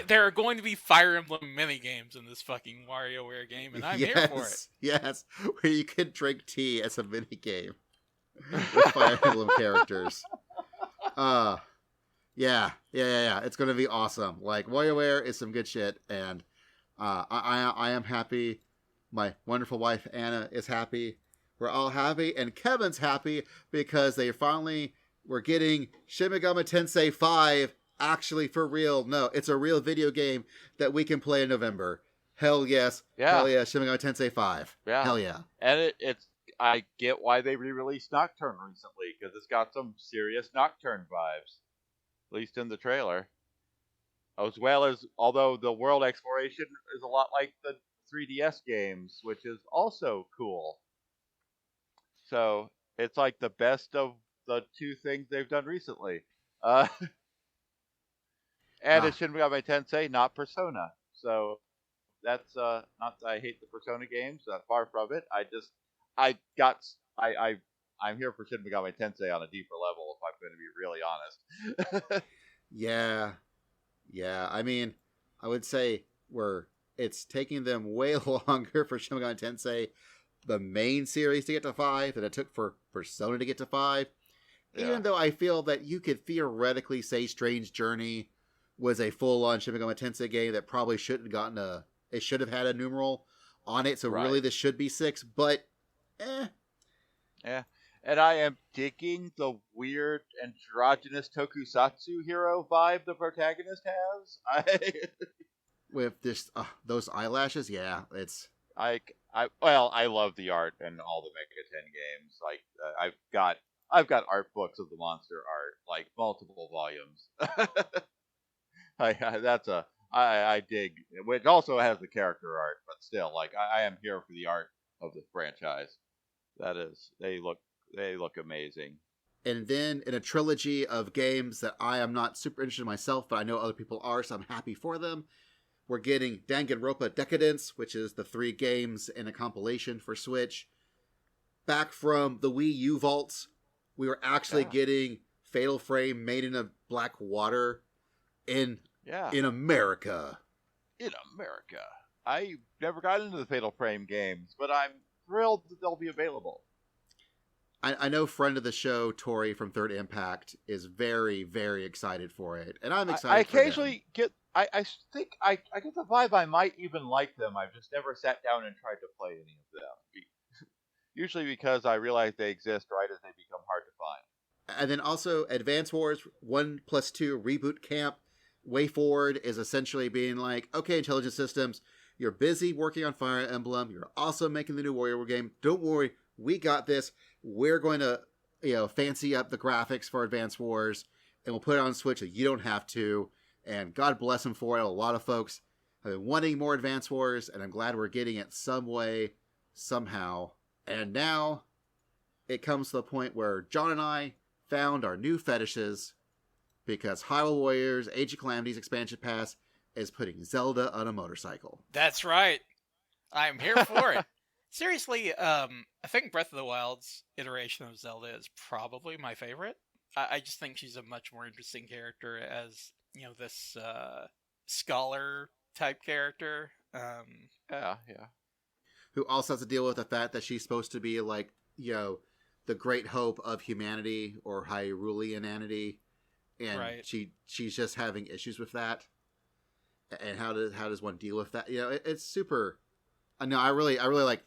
There are going to be Fire Emblem minigames in this fucking WarioWare game, and I'm here for it. Yes, where you can drink tea as a minigame with Fire Emblem characters. Yeah. It's going to be awesome. Like, WarioWare is some good shit, and I am happy. My wonderful wife, Anna, is happy. We're all happy, and Kevin's happy because they finally were getting Shin Megami Tensei 5 actually for real. No, it's a real video game that we can play in November. Hell yes. Yeah. Hell yeah, Shin Megami Tensei 5. Yeah. Hell yeah. And it's I get why they re-released Nocturne recently, because it's got some serious Nocturne vibes, at least in the trailer. As well as, although the world exploration is a lot like the 3DS games, which is also cool. So it's like the best of the two things they've done recently. Uh, and it's Shin Megami Tensei, not Persona. So that's not that I hate the Persona games. Far from it. I'm here for Shin Megami Tensei on a deeper level, if I'm going to be really honest. Yeah. I mean, I would say it's taking them way longer for Shin Megami Tensei, the main series, to get to 5 than it took for Persona to get to 5. Yeah. Even though I feel that you could theoretically say Strange Journey was a full-on Shin Megami Tensei game that probably shouldn't have gotten it should have had a numeral on it, so really this should be 6, but Yeah. And I am digging the weird androgynous tokusatsu hero vibe the protagonist has. With this those eyelashes, yeah, it's I love the art and all the Mega 10 games. Like I've got art books of the monster art, like multiple volumes. I dig, which also has the character art, but still, like I am here for the art of the franchise. That is, they look amazing. And then in a trilogy of games that I am not super interested in myself, but I know other people are, so I'm happy for them. We're getting Danganronpa Decadence, which is the 3 games in a compilation for Switch. Back from the Wii U vaults, we were actually getting Fatal Frame Maiden of Black Water in America. In America. I never got into the Fatal Frame games, but I'm thrilled that they'll be available. I know friend of the show, Tori from Third Impact, is very, very excited for it. And I'm excited I occasionally get... I think I get the vibe I might even like them. I've just never sat down and tried to play any of them. Usually because I realize they exist right as they become hard to find. And then also Advance Wars 1+2 Reboot Camp. Way Forward is essentially being like, okay, Intelligent Systems, you're busy working on Fire Emblem. You're also making the new Warrior game. Don't worry, we got this. We're going to, fancy up the graphics for Advance Wars, and we'll put it on Switch so you don't have to. And God bless them for it. A lot of folks have been wanting more Advance Wars, and I'm glad we're getting it some way, somehow. And now it comes to the point where John and I found our new fetishes, because Hyrule Warriors Age of Calamity's expansion pass is putting Zelda on a motorcycle. That's right. I'm here for it. Seriously, I think Breath of the Wild's iteration of Zelda is probably my favorite. I just think she's a much more interesting character as, this scholar type character. Yeah. Who also has to deal with the fact that she's supposed to be like, the great hope of humanity or Hyruleanity. And she's just having issues with that. And how does one deal with that? It's super. No, I really like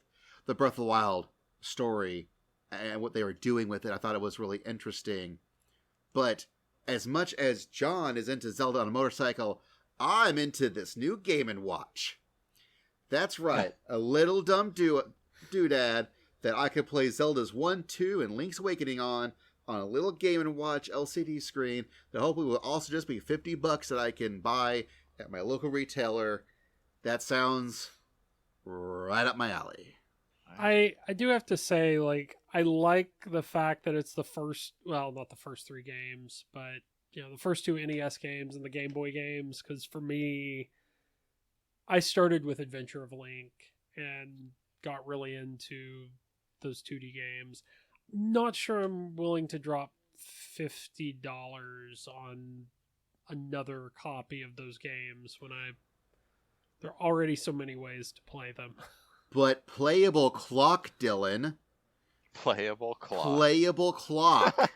the Breath of the Wild story and what they were doing with it. I thought it was really interesting. But as much as John is into Zelda on a motorcycle, I'm into this new Game & Watch. That's right, a little dumb doodad that I could play Zelda's 1, 2, and Link's Awakening on a little Game & Watch LCD screen that hopefully will also just be $50 that I can buy at my local retailer. That sounds right up my alley. I do have to say, like, I like the fact that it's the first, well, not the first 3 games, but, the first 2 NES games and the Game Boy games, because for me, I started with Adventure of Link and got really into those 2D games. Not sure I'm willing to drop $50 on another copy of those games when there are already so many ways to play them. But playable clock, Dylan. Playable clock. Playable clock.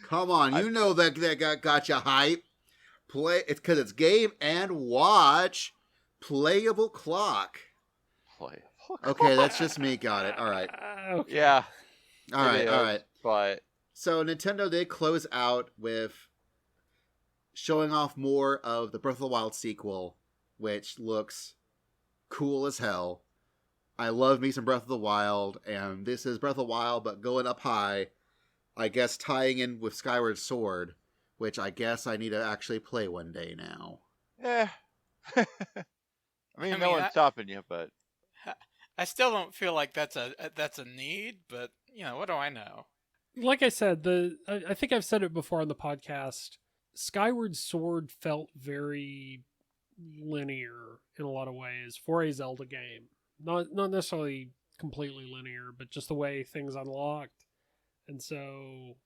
Come on, that got you hype. It's because it's Game & Watch. Playable clock. Playable. Okay, that's just me. Got it. All right. Okay. Yeah. All right. But so Nintendo did close out with showing off more of the Breath of the Wild sequel, which looks cool as hell. I love me some Breath of the Wild, and this is Breath of the Wild, but going up high. I guess tying in with Skyward Sword, which I guess I need to actually play one day now. Yeah. I mean, no one's stopping you, but I still don't feel like that's a need, but what do I know? Like I said, I think I've said it before on the podcast. Skyward Sword felt very linear in a lot of ways for a Zelda game. Not necessarily completely linear, but just the way things unlocked. And so,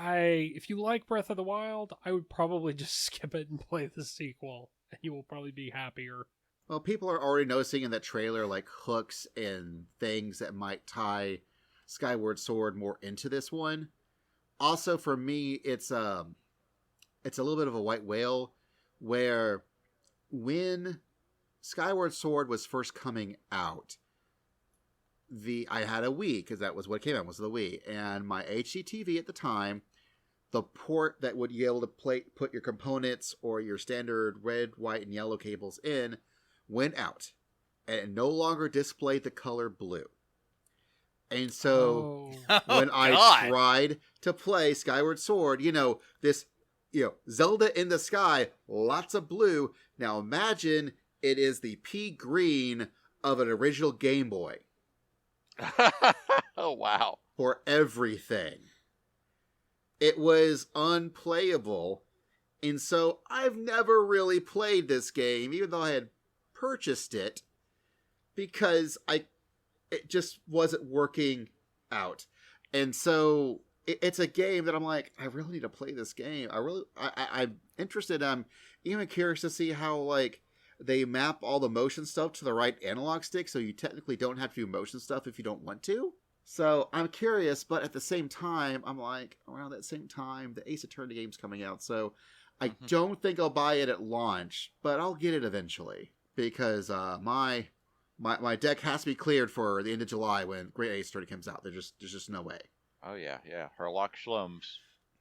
if you like Breath of the Wild, I would probably just skip it and play the sequel, and you will probably be happier. Well, people are already noticing in that trailer like hooks and things that might tie Skyward Sword more into this one. Also, for me, it's a little bit of a white whale, where when Skyward Sword was first coming out, I had a Wii, because that was what came out, was the Wii, and my HDTV at the time, the port that would be able to put your components or your standard red, white, and yellow cables in went out, and it no longer displayed the color blue. And so when I tried to play Skyward Sword, this Zelda in the sky, lots of blue. Now imagine it is the pea green of an original Game Boy. Oh, wow. For everything. It was unplayable. And so I've never really played this game, even though I had purchased it, because it just wasn't working out. And so it's a game that I'm like, I really need to play this game. I'm interested. I'm even curious to see how like they map all the motion stuff to the right analog stick, so you technically don't have to do motion stuff if you don't want to. So I'm curious, but at the same time, I'm like, around that same time, the Ace Attorney game's coming out, so I don't think I'll buy it at launch, but I'll get it eventually, because my deck has to be cleared for the end of July when Great Ace Attorney comes out. There's just no way. Oh yeah. Herlock Schlums.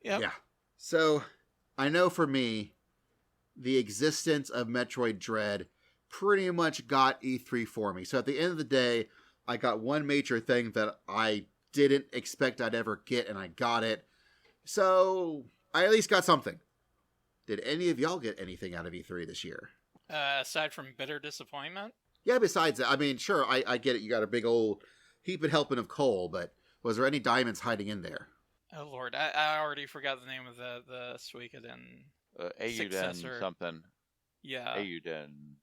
Yep. Yeah. So I know for me, the existence of Metroid Dread pretty much got E3 for me. So at the end of the day, I got one major thing that I didn't expect I'd ever get, and I got it. So I at least got something. Did any of y'all get anything out of E3 this year? Aside from bitter disappointment? Yeah, besides that, I mean, sure, I get it. You got a big old heaping helping of coal, but was there any diamonds hiding in there? Oh, Lord. I already forgot the name of the Suikoden Auden something. Yeah. Auden.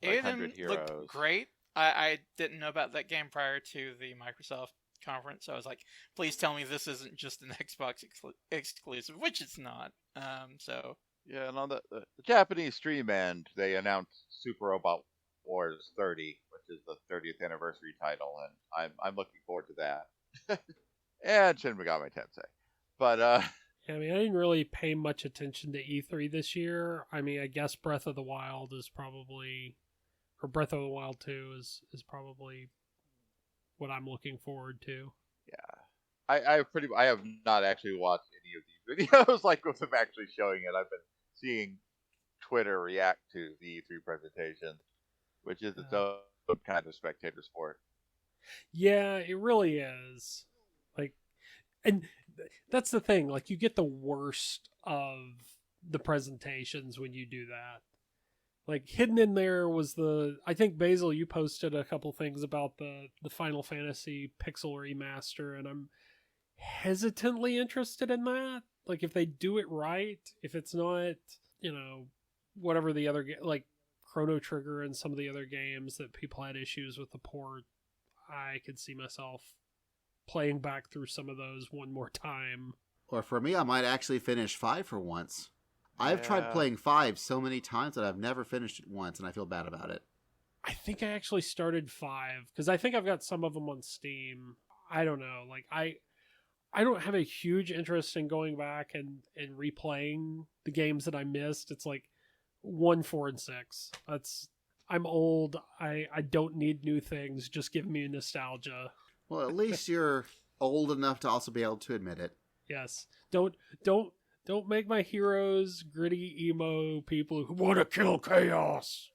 Auden looked great. I didn't know about that game prior to the Microsoft conference, so I was like, please tell me this isn't just an Xbox exclusive, which it's not. Yeah, and on the Japanese stream end, they announced Super Robot Wars 30, which is the 30th anniversary title, and I'm looking forward to that. And Shin Megami Tensei. But yeah, I mean, I didn't really pay much attention to E3 this year. I mean, I guess Breath of the Wild is probably, or Breath of the Wild 2 is probably what I'm looking forward to. Yeah, I have not actually watched any of these videos like with them actually showing it. I've been seeing Twitter react to the E3 presentation, which is its own kind of spectator sport. Yeah, it really is. Like, and that's the thing. Like, you get the worst of the presentations when you do that. Like, hidden in there was I think, Basil, you posted a couple things about the Final Fantasy Pixel Remaster, and I'm hesitantly interested in that. Like, if they do it right, if it's not, whatever the other, like Chrono Trigger and some of the other games that people had issues with the port, I could see myself playing back through some of those one more time. Or for me, I might actually finish 5 for once. I've tried playing 5 so many times that I've never finished it once, and I feel bad about it. I think I actually started 5, because I think I've got some of them on Steam. I don't know. Like, I don't have a huge interest in going back and replaying the games that I missed. It's like 1, 4, and 6. I'm old. I don't need new things. Just give me nostalgia. Well, at least you're old enough to also be able to admit it. Yes. Don't make my heroes gritty emo people who want to kill chaos.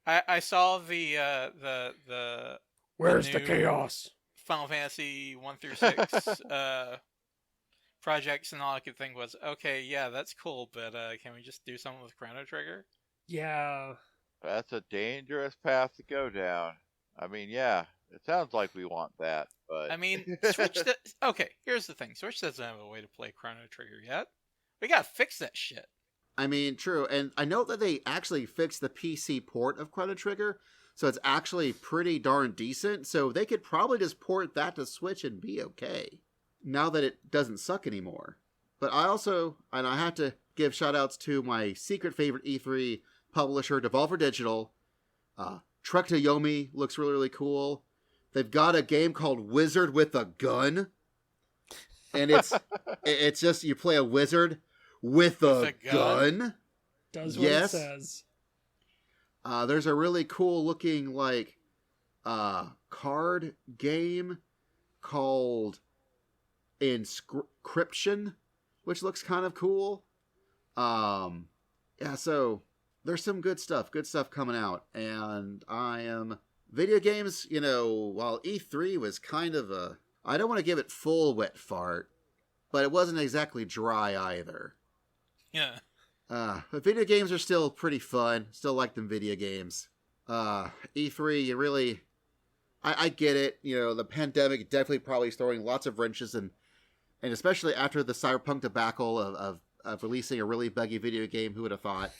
I saw the Where's the new chaos? Final Fantasy 1 through 6 projects, and all I could think was, okay, yeah, that's cool, but can we just do something with Chrono Trigger? Yeah. That's a dangerous path to go down. I mean, yeah, it sounds like we want that, but I mean, Switch. Okay, here's the thing: Switch doesn't have a way to play Chrono Trigger yet. We gotta fix that shit. I mean, true. And I know that they actually fixed the PC port of Chrono Trigger, so it's actually pretty darn decent. So they could probably just port that to Switch and be okay, now that it doesn't suck anymore. But I also, and I have to give shout outs to my secret favorite E3 publisher, Devolver Digital. Trek to Yomi looks really, really cool. They've got a game called Wizard with a Gun. And it's just you play a wizard with a gun. Does what it says. There's a really cool looking card game called Inscription, which looks kind of cool. Yeah, so there's some good stuff coming out, and video games, while E3 was kind of I don't want to give it full wet fart, but it wasn't exactly dry either. Yeah. But video games are still pretty fun. Still like them video games. E3, you really, I get it. The pandemic definitely probably is throwing lots of wrenches, and especially after the Cyberpunk debacle of releasing a really buggy video game, who would have thought?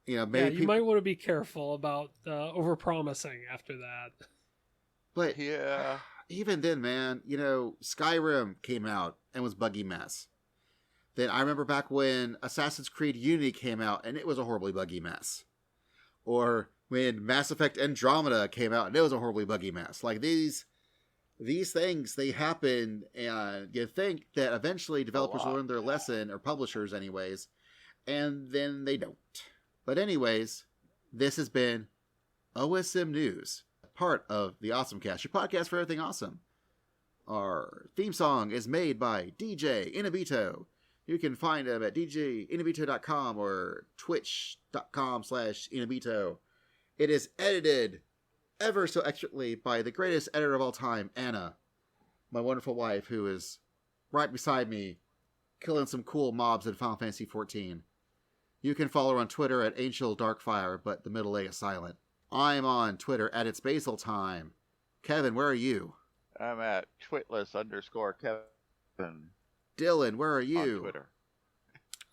Maybe you might want to be careful about overpromising after that. But yeah, even then, man, Skyrim came out and was buggy mess. Then I remember back when Assassin's Creed Unity came out and it was a horribly buggy mess. Or when Mass Effect Andromeda came out and it was a horribly buggy mess. Like these things, they happen, and you think that eventually developers will learn their lesson, or publishers anyways, and then they don't. But anyways, this has been OSM News, part of the OSMcast, your podcast for everything awesome. Our theme song is made by DJ Inabito. You can find him at djinabito.com or twitch.com/Inabito. It is edited ever so expertly by the greatest editor of all time, Anna, my wonderful wife, who is right beside me, killing some cool mobs in Final Fantasy XIV. You can follow her on Twitter at Angel Darkfire, but the middle A is silent. I'm on Twitter at It's Basil Time. Kevin, where are you? I'm at Twitless_Kevin. Dylan, where are you? On Twitter.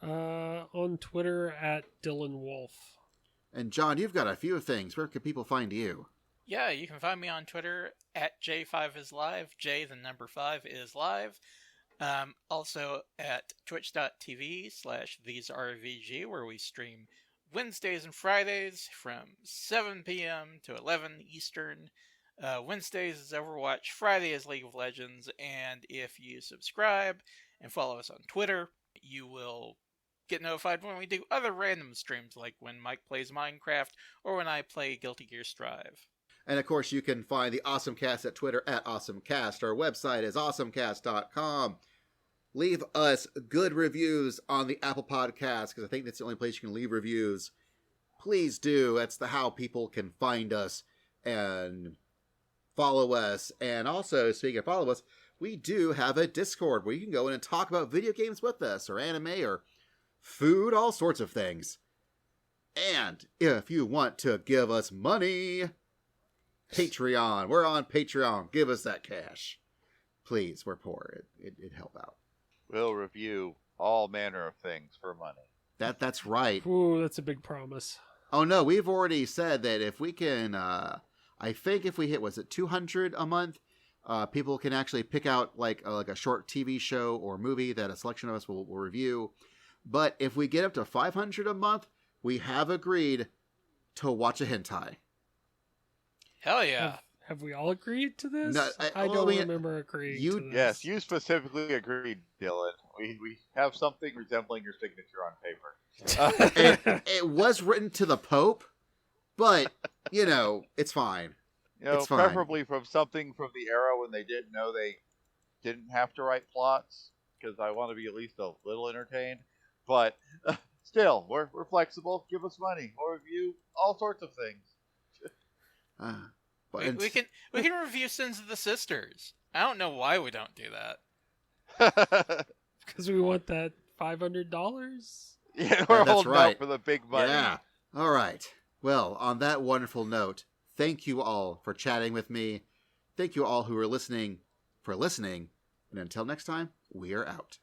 On Twitter at Dylan Wolf. And John, you've got a few things. Where can people find you? Yeah, you can find me on Twitter at J5islive. J, the number 5 is live. Also at twitch.tv/TheseRVG, where we stream Wednesdays and Fridays from 7 p.m. to 11 Eastern. Wednesdays is Overwatch, Friday is League of Legends, and if you subscribe and follow us on Twitter, you will get notified when we do other random streams, like when Mike plays Minecraft or when I play Guilty Gear Strive. And of course, you can find the OSMcast at Twitter at OSMcast. Our website is awesomecast.com. Leave us good reviews on the Apple Podcast, because I think that's the only place you can leave reviews. Please do. That's how people can find us and follow us. And also, speaking of follow us, we do have a Discord where you can go in and talk about video games with us, or anime, or food, all sorts of things. And if you want to give us money, Patreon. We're on Patreon. Give us that cash. Please, we're poor. It'd help out. We'll review all manner of things for money. That's right. Ooh, that's a big promise. Oh no, we've already said that if we can, I think if we hit, was it 200 a month, people can actually pick out like a short TV show or movie that a selection of us will review. But if we get up to 500 a month, we have agreed to watch a hentai. Hell yeah. Have we all agreed to this? No, I don't remember agreeing to this. Yes, you specifically agreed, Dylan. We have something resembling your signature on paper. It was written to the Pope, but, it's fine. It's fine. Preferably from something from the era when they didn't know they didn't have to write plots, because I want to be at least a little entertained. But still, we're flexible. Give us money. We'll review all sorts of things. But we can review Sins of the Sisters. I don't know why we don't do that. Because we want that $500. Yeah, we're that's holding right. out for the big money. Yeah. All right. Well, on that wonderful note, thank you all for chatting with me. Thank you all who are listening for listening. And until next time, we are out.